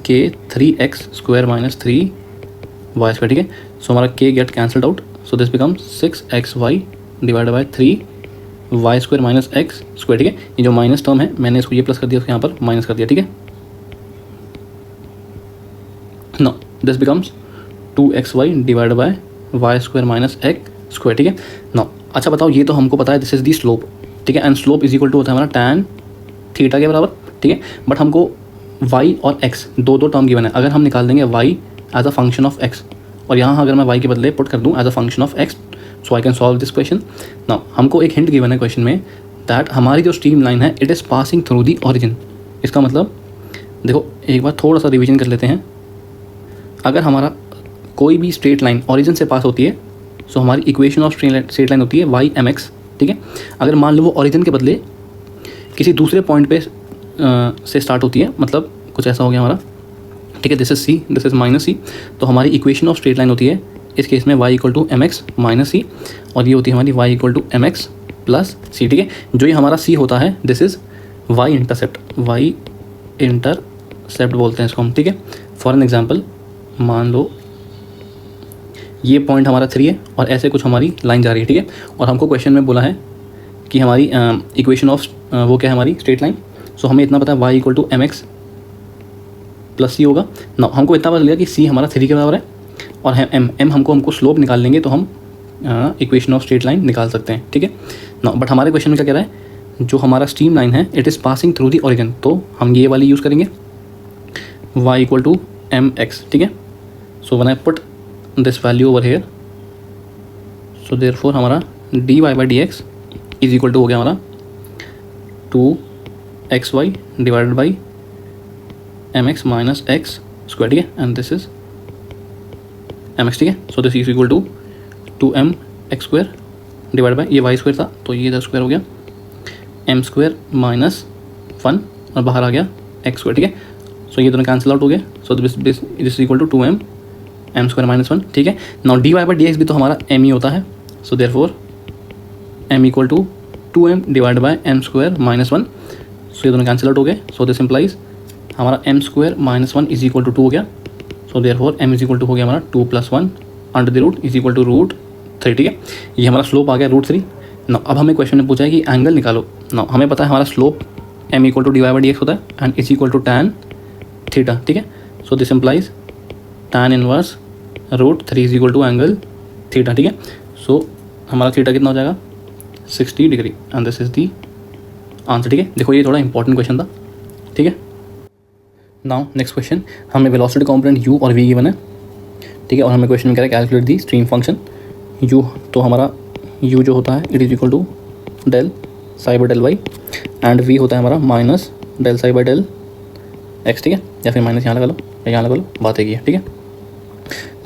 के 3x square minus 3y square, ठीक है। सो हमारा k get cancelled out, so this becomes 6xy divide by 3y square minus x square, ठीक है। ये जो माइनस टर्म है मैंने इसको ये प्लस कर दिया, उसको यहाँ पर माइनस कर दिया, ठीक है। Now this becomes 2xy divide by y square minus x square, ठीक है। नो अच्छा बताओ, ये तो हमको पता है दिस इज दी स्लोप, ठीक है। And slope is equal to होता है हमारा tan थीटा के बराबर, ठीक है। बट हमको y और x दो टर्म गिवन है, अगर हम निकाल देंगे y as a function of x और यहाँ अगर मैं y के बदले पुट कर दूँ as a function of x, so I can solve this question. Now हमको एक हिंट गिवन है क्वेश्चन में दैट हमारी जो स्ट्रीम लाइन है it is passing through the origin. इसका मतलब देखो एक बार थोड़ा सा रिविजन कर लेते हैं, अगर हमारा कोई भी स्ट्रेट लाइन ऑरिजिन से पास होती है सो हमारी इक्वेशन ऑफ स्ट्रेट लाइन होती है वाई एम एक्स, ठीक है। अगर मान लो वो ऑरिजिन के बदले किसी दूसरे पॉइंट पे से स्टार्ट होती है, मतलब कुछ ऐसा हो गया हमारा, ठीक है। This is C, this is minus C, तो हमारी इक्वेशन ऑफ स्ट्रेट लाइन होती है इस केस में y equal to m x minus C, और ये होती है हमारी y equal to m x plus सी, ठीक है। जो ये हमारा सी होता है this is y intercept, y intercept बोलते हैं इसको हम, ठीक है। फॉर एन एग्जाम्पल मान लो ये पॉइंट हमारा 3 है और ऐसे कुछ हमारी लाइन जा रही है, ठीक है। और हमको क्वेश्चन में बोला है कि हमारी इक्वेशन ऑफ वो क्या है हमारी स्ट्रेट लाइन, सो हमें इतना पता है y equal to m x plus C होगा। ना हमको इतना पता चलेगा कि सी हमारा 3 के बराबर है और एम हमको स्लोप निकाल लेंगे तो हम इक्वेशन ऑफ स्ट्रेट लाइन निकाल सकते हैं, ठीक है ना। बट हमारे क्वेश्चन में क्या कह रहा है, जो हमारा स्ट्रीम लाइन है it is passing through the origin, तो हम ये वाली यूज़ करेंगे y equal to m x, ठीक है। So when I put this value over here, so therefore हमारा d y by d x is equal to हो गया हमारा 2xy divided by m x minus x square, ठीक है। And this is m x, ठीक है। So this is equal to 2m x square divide by ये y square था तो ये इधर स्क्वायर हो गया एम स्क्वायर माइनस 1 और बाहर आ गया एक्स स्क्वायर, ठीक है। सो ये दोनों कैंसिल आउट हो गए, so this is equal to 2m m square minus 1, ठीक है। Now d y by d x भी तो हमारा एम ही होता है, so therefore m equal to 2m divide by m square minus 1, so ये दोनों कैंसिल आउट हो गए, सो दिस इम्प्लाइज हमारा m square minus 1 is equal to 2 हो गया, so therefore m is equal to हो गया हमारा 2 + 1 under the root is equal to √3, ठीक है। ये हमारा स्लोप आ गया √3। ना अब हमें क्वेश्चन में पूछा है कि एंगल निकालो। ना हमें पता है हमारा slope m equal to d y by d x होता है and is equal to tan theta, ठीक है। So this implies tan inverse √3 is equal to angle theta, ठीक है। सो हमारा थीटा कितना हो जाएगा 60 degree and this is the answer, ठीक है। देखो ये थोड़ा इंपॉर्टेंट क्वेश्चन था, ठीक है। नाउ नेक्स्ट क्वेश्चन, हमें वेलोसिटी कॉम्पोनेंट u और v गिवन है, ठीक है। और हमें क्वेश्चन में कह रहा है calculate the stream function u, तो हमारा u जो होता है it is equal to del psi by del Y and v होता है हमारा minus del psi by del x, ठीक है। या फिर माइनस यहाँ लगा लो या यहाँ लगा लो, बात है, ठीक है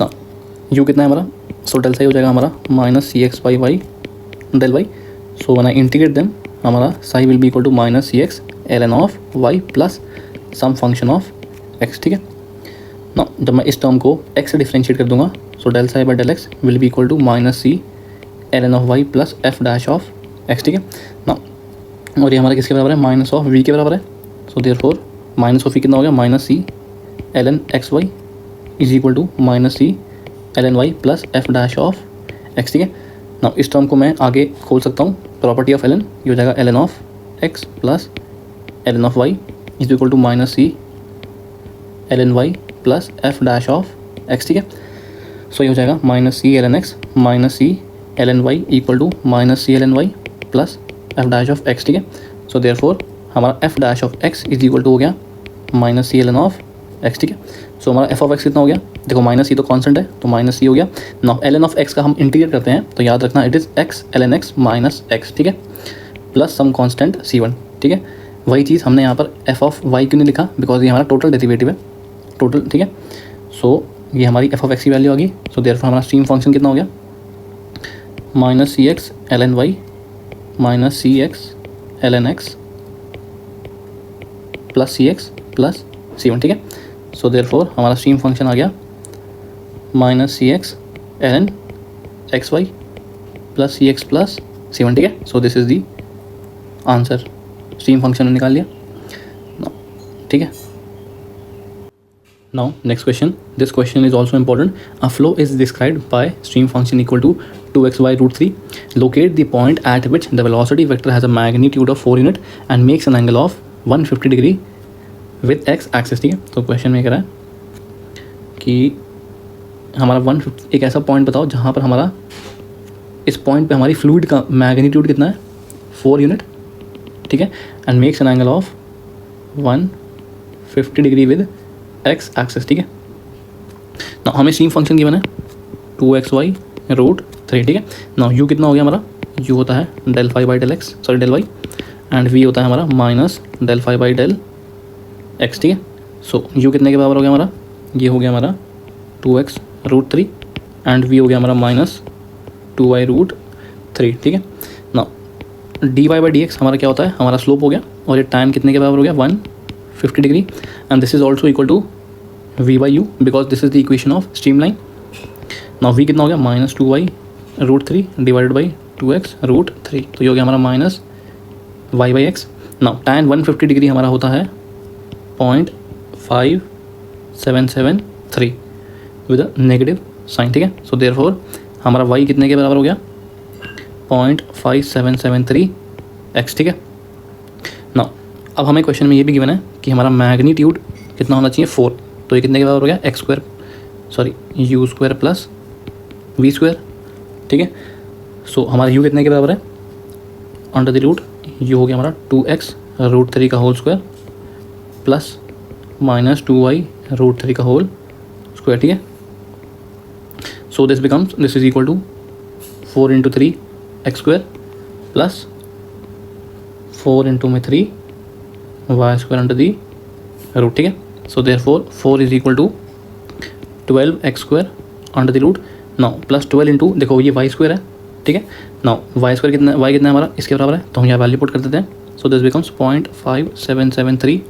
ना। u कितना है हमारा, सो डेल साई हो जाएगा हमारा minus cx by y del y, so when I integrate them हमारा psi will be equal to minus cx ln of y plus some function of x, ठीक है ना। जब मैं इस टर्म को x से डिफ्रेंशिएट कर दूंगा, so del psi by del x will be equal to minus c ln of y plus f dash of x, ठीक है ना। और ये हमारा किसके बराबर है, माइनस ऑफ v के बराबर है, so therefore minus of v कितना हो गया minus c ln x y is equal to minus c ln y plus f dash of x, ठीक है ना। इस टर्म को मैं आगे खोल सकता हूँ, प्रॉपर्टी ऑफ ln, ये हो जाएगा ln of x plus ln of y is equal to minus c ln y plus f dash of x, ठीक है। सो ये हो जाएगा minus c ln x minus c ln y equal to minus c ln y plus f dash of x, ठीक है। So therefore हमारा f dash of x is equal to हो गया minus c ln of x, ठीक है। सो हमारा f of x कितना हो गया, देखो माइनस c तो कॉन्स्टेंट है तो माइनस c हो गया। नाउ ln ऑफ x का हम इंटीग्रेट करते हैं तो याद रखना it is x ln x minus x, ठीक है, प्लस सम कॉन्स्टेंट c1, ठीक है। वही चीज़ हमने यहाँ पर f ऑफ y क्यों नहीं लिखा, बिकॉज ये हमारा टोटल डेरिवेटिव है, टोटल, ठीक है। सो ये हमारी f ऑफ x की वैल्यू आ गई, सो देयरफॉर हमारा स्ट्रीम फंक्शन कितना हो गया minus cx ln y minus cx ln x plus cx plus c1, ठीक है। सो देयरफॉर हमारा स्ट्रीम फंक्शन आ गया minus cx ln x y plus cx plus c1, ठीक है। So this is the answer, stream function ने निकाल लिया, ठीक है। Now next question, this question is also important. A flow is described by stream function equal to 2xy √3. Locate the point at which the velocity vector has a magnitude of 4 unit and makes an angle of 150 degree with x axis, ठीक है। तो question में कह रहा है कि हमारा 150 एक ऐसा पॉइंट बताओ जहाँ पर हमारा इस पॉइंट पे हमारी फ्लूइड का मैग्नीट्यूड कितना है 4 यूनिट, ठीक है, and makes an angle of 150 degree with x axis, ठीक है ना। हमें स्ट्रीम फंक्शन गिवन है 2xy √3, ठीक है ना। u कितना हो गया हमारा, u होता है del phi by del x, sorry del Y, and v होता है हमारा minus del phi by del x, ठीक है। सो u कितने के बराबर हो गया हमारा, ये हो गया हमारा 2x √3 एंड v हो गया हमारा माइनस 2y √3, ठीक है ना। dy बाई डी एक्स हमारा क्या होता है, हमारा स्लोप हो गया, और ये टाइम कितने के बराबर हो गया 150 degree, and this is also equal to v by u because this is the equation of stream line. Now v कितना हो गया minus 2y √3 divided by 2x √3, तो ये हो गया हमारा minus y by x. Now tan 150 degree हमारा होता है 0.5773 विद अ नेगेटिव साइन, ठीक है। सो देयरफॉर हमारा y कितने के बराबर हो गया 0.5773x, ठीक है ना। अब हमें क्वेश्चन में ये भी गिवन है कि हमारा मैग्नीट्यूड कितना होना चाहिए 4, तो ये कितने के बराबर हो गया x square sorry u square plus v square, ठीक है। सो हमारा u कितने के बराबर है अंडर द रूट u हो गया हमारा 2x √3 का whole square plus minus 2y √3 का होल स्क्वायर, ठीक है। So this is equal to 4 into 3 x square plus 4 into में 3 y square under the root, ठीक है। So therefore 4 is equal to 12 x square under the root. Now plus 12 into, देखो ये y square है ठीक है। नाउ वाई स्क्वायर कितना, y कितना है हमारा, इसके बराबर है, तो हम यहाँ वैल्यू पुट कर देते हैं। सो दिस बिकम्स 0.5773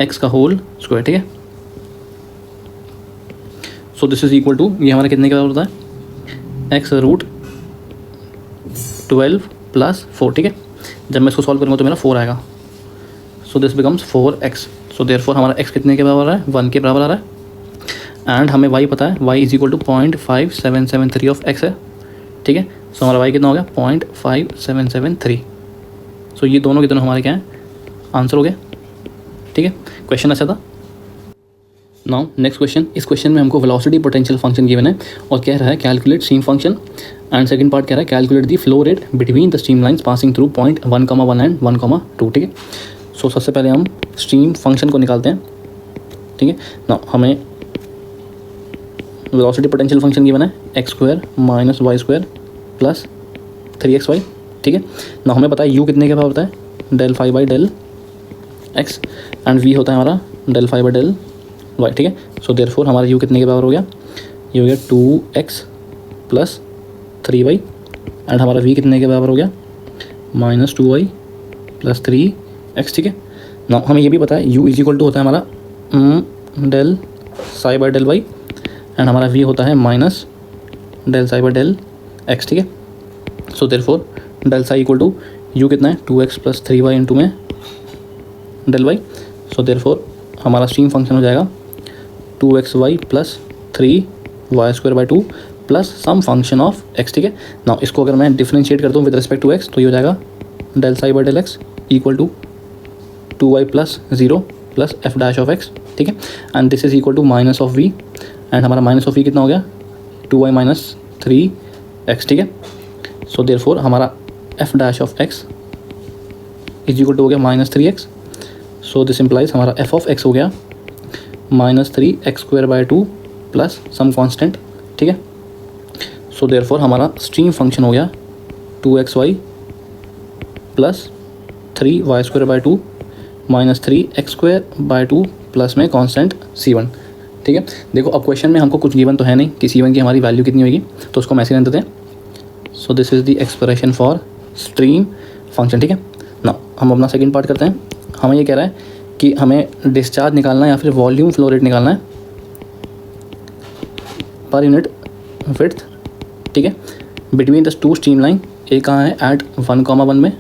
एक्स का होल स्क्वायर, ठीक है। So this is equal to, ये हमारा कितने के बराबर होता है, एक्स रूट 12 प्लस 4, ठीक है। जब मैं इसको सॉल्व करूँगा तो मेरा 4 आएगा। सो this becomes 4x। So therefore हमारा x कितने के बराबर है, 1 के बराबर आ रहा है। एंड हमें y पता है, y is equal to 0.5773 of x है, ठीक है। सो हमारा y कितना हो गया, 0.5773। सो ये दोनों के दोनों हमारे क्या हैं, आंसर हो गया, ठीक है। क्वेश्चन अच्छा था। नाउ नेक्स्ट क्वेश्चन, इस क्वेश्चन में हमको वेलोसिटी पोटेंशियल फंक्शन गिवन है और कह रहा है calculate stream function, and second part कह रहा है calculate the flow rate between the stream lines passing through point 1,1 and 1,2, ठीक है। सो सबसे पहले हम स्ट्रीम फंक्शन को निकालते हैं, ठीक है। नाउ हमें वेलोसिटी पोटेंशियल फंक्शन गिवन है x स्क्वायर minus y square plus 3xy, ठीक है। नाउ हमें पता है u कितने के बराबर होता है, del phi by del x, and v होता है हमारा del phi by del y, ठीक है। सो देयरफॉर हमारा u कितने के बराबर हो गया, ये हो गया 2x प्लस 3y, एंड हमारा v कितने के बराबर हो गया, माइनस 2y प्लस 3x, ठीक है। नाउ हमें ये भी पता है u इज इक्वल टू होता है हमारा del psi by del y, and हमारा v होता है minus del psi by del x, ठीक है। So therefore del psi equal to u कितना है, 2x प्लस 3y इंटू में डेल y। सो देयरफॉर हमारा स्ट्रीम फंक्शन हो जाएगा 2xy plus 3y square by 2 plus some function of x, ठीक है। नाउ इसको अगर मैं डिफरेंशिएट करता हूँ विद रिस्पेक्ट टू x, तो ये हो जाएगा del psi by del x equal to 2y plus 0 plus f dash of x, ठीक है। And this is equal to minus of v, and हमारा माइनस ऑफ v कितना हो गया, 2y माइनस 3x, ठीक है। सो देयरफॉर हमारा f dash of x is equal to हो गया minus 3x। So this implies हमारा f ऑफ x हो गया minus 3x square by 2 plus some constant, ठीक है। सो देयरफॉर हमारा स्ट्रीम फंक्शन हो गया 2xy plus 3y square by 2 minus 3x square by 2 plus में कॉन्स्टेंट c1, ठीक है। देखो अब क्वेश्चन में हमको कुछ गिवन तो है नहीं कि c1 की हमारी वैल्यू कितनी होगी, तो उसको हम ऐसे रहने देते हैं। So this is the expression for stream function, ठीक है ना। हम अपना सेकंड पार्ट करते हैं। हमें ये कह रहा है कि हमें डिस्चार्ज निकालना है या फिर वॉल्यूम फ्लो रेट निकालना है पर यूनिट विड्थ, ठीक है, between the two stream line. एक कहाँ है एट 1,1 में,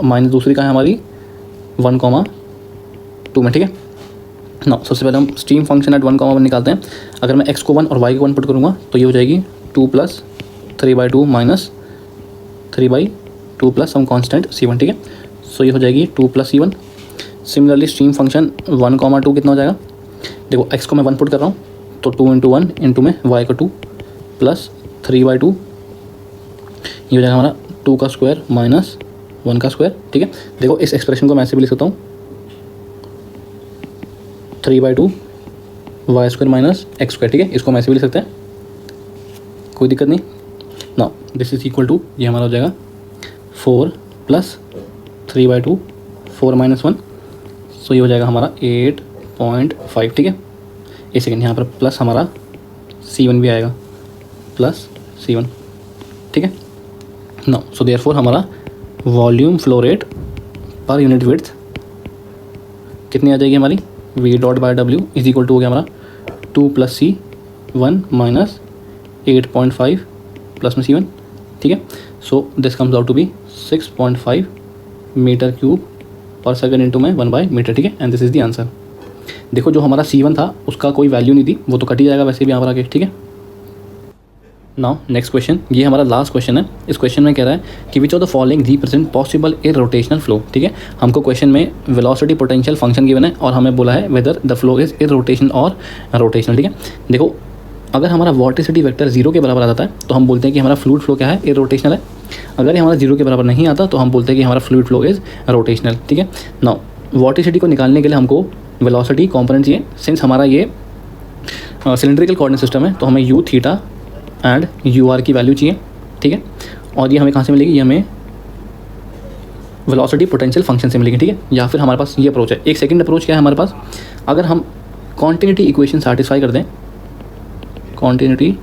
माइनस दूसरी कहाँ है हमारी 1,2 में, ठीक है ना। सबसे पहले हम स्ट्रीम फंक्शन एट 1,1 निकालते हैं। अगर मैं x को 1 और y को 1 पुट करूँगा तो ये हो जाएगी 2 plus 3/2 minus 3/2 plus some constant c1, ठीक है। सो ये हो जाएगी 2 plus c1। Similarly stream function 1,2 कितना हो जाएगा, देखो x को मैं 1 पुट कर रहा हूँ तो 2 इंटू 1 इंटू में y को 2 प्लस 3/2, ये हो जाएगा हमारा 2 का स्क्वायर माइनस 1 का स्क्वायर, ठीक है। देखो इस एक्सप्रेशन को मैं ऐसे भी लिख सकता हूँ 3/2 y square minus x square, ठीक है। इसको हम ऐसे भी लिख सकते हैं, कोई दिक्कत नहीं ना। दिस इज इक्वल टू, ये हमारा हो जाएगा 4 प्लस 3/2 4 माइनस 1, सो ये हो जाएगा हमारा 8.5, ठीक है। एक सेकेंड, यहाँ पर प्लस हमारा c1 भी आएगा, प्लस c1, ठीक है ना। सो देयरफॉर हमारा volume flow rate per unit width कितनी आ जाएगी हमारी, v dot by w is equal to हो गया हमारा 2 प्लस c1 माइनस 8.5 प्लस में c1, ठीक है। So this comes out to be 6.5 metre cube per second into में 1/मीटर, ठीक है। And this is the answer. देखो जो हमारा c1 था उसका कोई वैल्यू नहीं थी, वो तो कट ही जाएगा वैसे भी यहाँ पर आके, ठीक है। नाउ नेक्स्ट क्वेश्चन, ये हमारा लास्ट क्वेश्चन है। इस क्वेश्चन में कह रहा है कि which of the following represent possible irrotational flow, ठीक है। हमको क्वेश्चन में वेलोसिटी पोटेंशियल फंक्शन गिवन है और हमें बोला है वेदर द फ्लो इज इरोटेशन और रोटेशनल, ठीक है। देखो अगर हमारा वॉर्टिसिटी वेक्टर 0 के बराबर आ जाता है तो हम बोलते हैं कि हमारा फ्लूइड फ्लो क्या है, इरोटेशनल है। अगर ये हमारा 0 के बराबर नहीं आता तो हम बोलते हैं कि हमारा फ्लूइड फ्लो इज रोटेशनल, ठीक है। नाउ वॉर्टिसिटी को निकालने के लिए हमको वेलोसिटी कॉम्पोनेंट चाहिए। सिंस हमारा ये सिलेंड्रिकल कोऑर्डिनेट सिस्टम है तो हमें u थीटा एंड ur की वैल्यू चाहिए, ठीक है। और ये हमें कहाँ से मिलेगी, ये हमें वेलोसिटी पोटेंशियल फंक्शन से मिलेगी, ठीक है। या फिर हमारे पास ये अप्रोच है। एक सेकंड अप्रोच क्या है हमारे पास, अगर हम कॉन्टिन्यूटी इक्वेशन सेटिस्फाई कर दें, कॉन्टिन्यूटी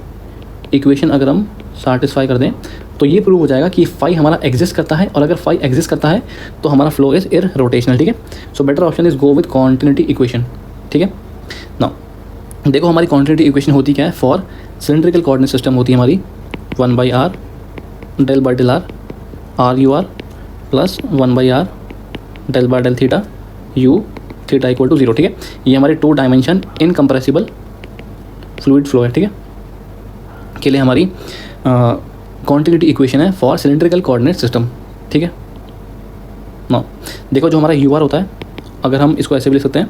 इक्वेशन अगर हम साटिस्फाई कर दें तो ये प्रूव हो जाएगा कि फाई हमारा एग्जिस्ट करता है, और अगर फाई एग्जिस्ट करता है तो हमारा फ्लो इज इररोटेशनल, ठीक है। So better option is go with continuity equation, ठीक है। नाउ देखो हमारी कॉन्टिन्यूटी इक्वेशन होती क्या है, फॉर सिलेंड्रिकल कोऑर्डिनेट सिस्टम होती है हमारी 1/r del by del r u r plus 1/r del by del theta u theta equal to 0, ठीक है। ये हमारी 2 डायमेंशन इनकम्प्रेसिबल फ्लूइड फ्लो है, ठीक है, के लिए हमारी कॉन्टिन्यूटी इक्वेशन है फॉर सिलेंड्रिकल कोऑर्डिनेट सिस्टम, ठीक है। ना देखो जो हमारा यू आर होता है, अगर हम इसको ऐसे भी लिख सकते हैं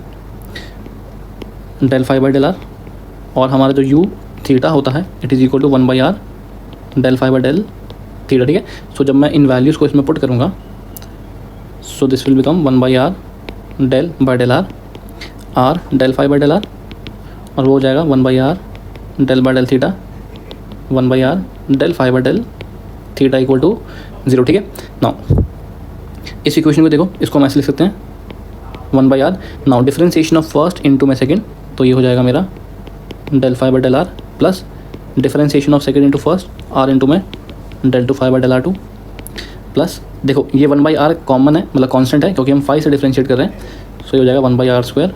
del phi by del r, और हमारा जो यू थीटा होता है it is equal to 1/r del phi by del theta, ठीक है। सो जब मैं इन वैल्यूज़ को इसमें पुट करूँगा, so this will become 1/r del by del r del phi by del r, और वो हो जाएगा 1/r del by del theta 1/r del phi by del theta equal to 0, ठीक है। नाउ इस इक्वेशन को देखो, इसको हम ऐसे लिख सकते हैं 1/r। Now differentiation of first into में सेकंड, तो ये हो जाएगा मेरा del phi by del r plus differentiation of second into first r into में del two phi by del r 2 plus देखो ये 1/r कॉमन है, मतलब कांस्टेंट है क्योंकि हम फाई से डिफरेंशिएट कर रहे हैं। सो ये हो जाएगा 1/r²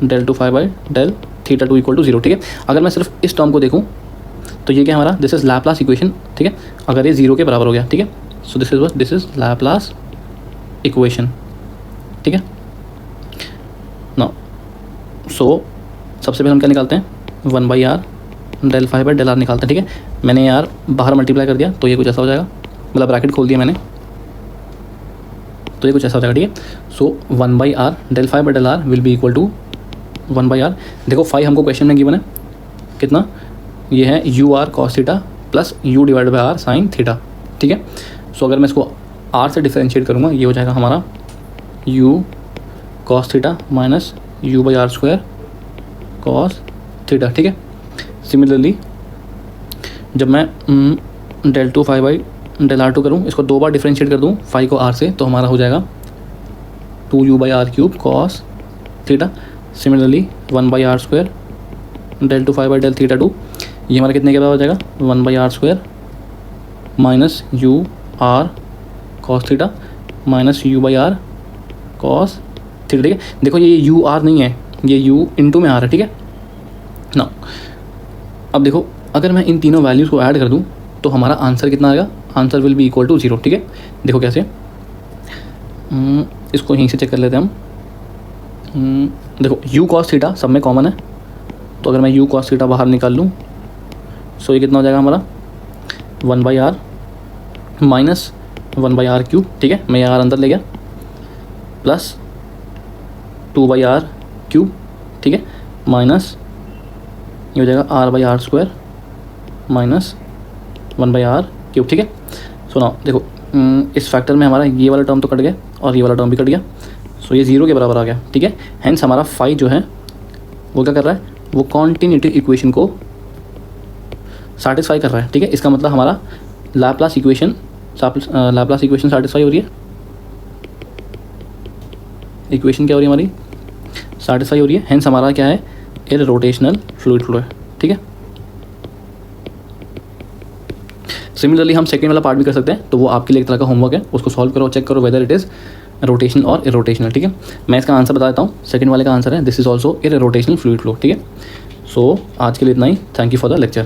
del two phi by del theta 2 equal to 0, ठीक है। अगर मैं सिर्फ इस टर्म को देखूँ तो ये क्या हमारा दिस इज़ लैप्लास इक्वेशन, ठीक है, अगर ये 0 के बराबर हो गया, ठीक है। So this is Laplace equation, ठीक है। नाउ सो सबसे पहले हम क्या निकालते हैं 1/r del phi by del r निकालते हैं, ठीक है। मैंने यार बाहर मल्टीप्लाई कर दिया तो ये कुछ ऐसा हो जाएगा, मतलब ब्रैकेट खोल दिया मैंने तो ये कुछ ऐसा हो जाएगा, ठीक है। So 1/r del phi by del r will be equal to 1/r, देखो फाई हमको क्वेश्चन में गिवन है कितना, ये है u r cos theta plus u divide by r sine theta, ठीक है। सो अगर मैं इसको आर से डिफरेंशिएट करूँगा, ये हो जाएगा हमारा u cos theta minus u by are square cos theta, ठीक है। सिमिलरली जब मैं del two phi by del r 2 करूँ, इसको 2 बार डिफरेंशिएट कर दूँ फाई को आर से, तो हमारा हो जाएगा 2u by r cube cos theta. Similarly 1/r square del two phi by del theta 2, ये हमारा कितने के बराबर हो जाएगा 1/r square minus u r cos theta minus u by r cos theta, ठीक है। देखो ये यू आर नहीं है, ये यू इंटू में आ रहा है, ठीक है ना। अब देखो अगर मैं इन तीनों वैल्यूज़ को ऐड कर दूं तो हमारा आंसर कितना आएगा, answer will be equal to 0, ठीक है। देखो कैसे, इसको यहीं से चेक कर लेते हैं हम। देखो यू कॉस थीटा सब में कॉमन है, तो अगर मैं यू कॉस थीटा बाहर निकाल लूँ सो ये कितना हो जाएगा हमारा 1/r माइनस 1/r क्यूब, ठीक है, मैं यार अंदर ले गया, प्लस 2/r क्यूब, ठीक है, माइनस ये हो जाएगा r/r square minus 1/r cube, ठीक है। सो ना देखो इस फैक्टर में हमारा ये वाला टर्म तो कट गया और ये वाला टर्म भी कट गया, सो ये 0 के बराबर आ गया, ठीक है। हैंस हमारा फाई जो है वो क्या कर रहा है, वो कॉन्टिन्यूटी इक्वेशन को सैटिस्फाई कर रहा है, ठीक है। इसका मतलब हमारा लैप्लास इक्वेशन सैटिस्फाई हो रही है, इक्वेशन क्या हो रही है हमारी, सैटिस्फाई हो रही है। हैंस हमारा क्या है, इररोटेशनल फ्लूइड फ्लो है, ठीक है। सिमिलरली हम सेकेंड वाला पार्ट भी कर सकते हैं, तो वो आपके लिए एक तरह का होमवर्क है, उसको सॉल्व करो, चेक करो वेदर इट इज़ रोटेशनल और इरोटेशनल, ठीक है। मैं इसका आंसर बता देता हूँ, सेकंड वाले का आंसर है this is also irrotational fluid flow, ठीक है। सो आज के लिए इतना ही, thank you for the lecture.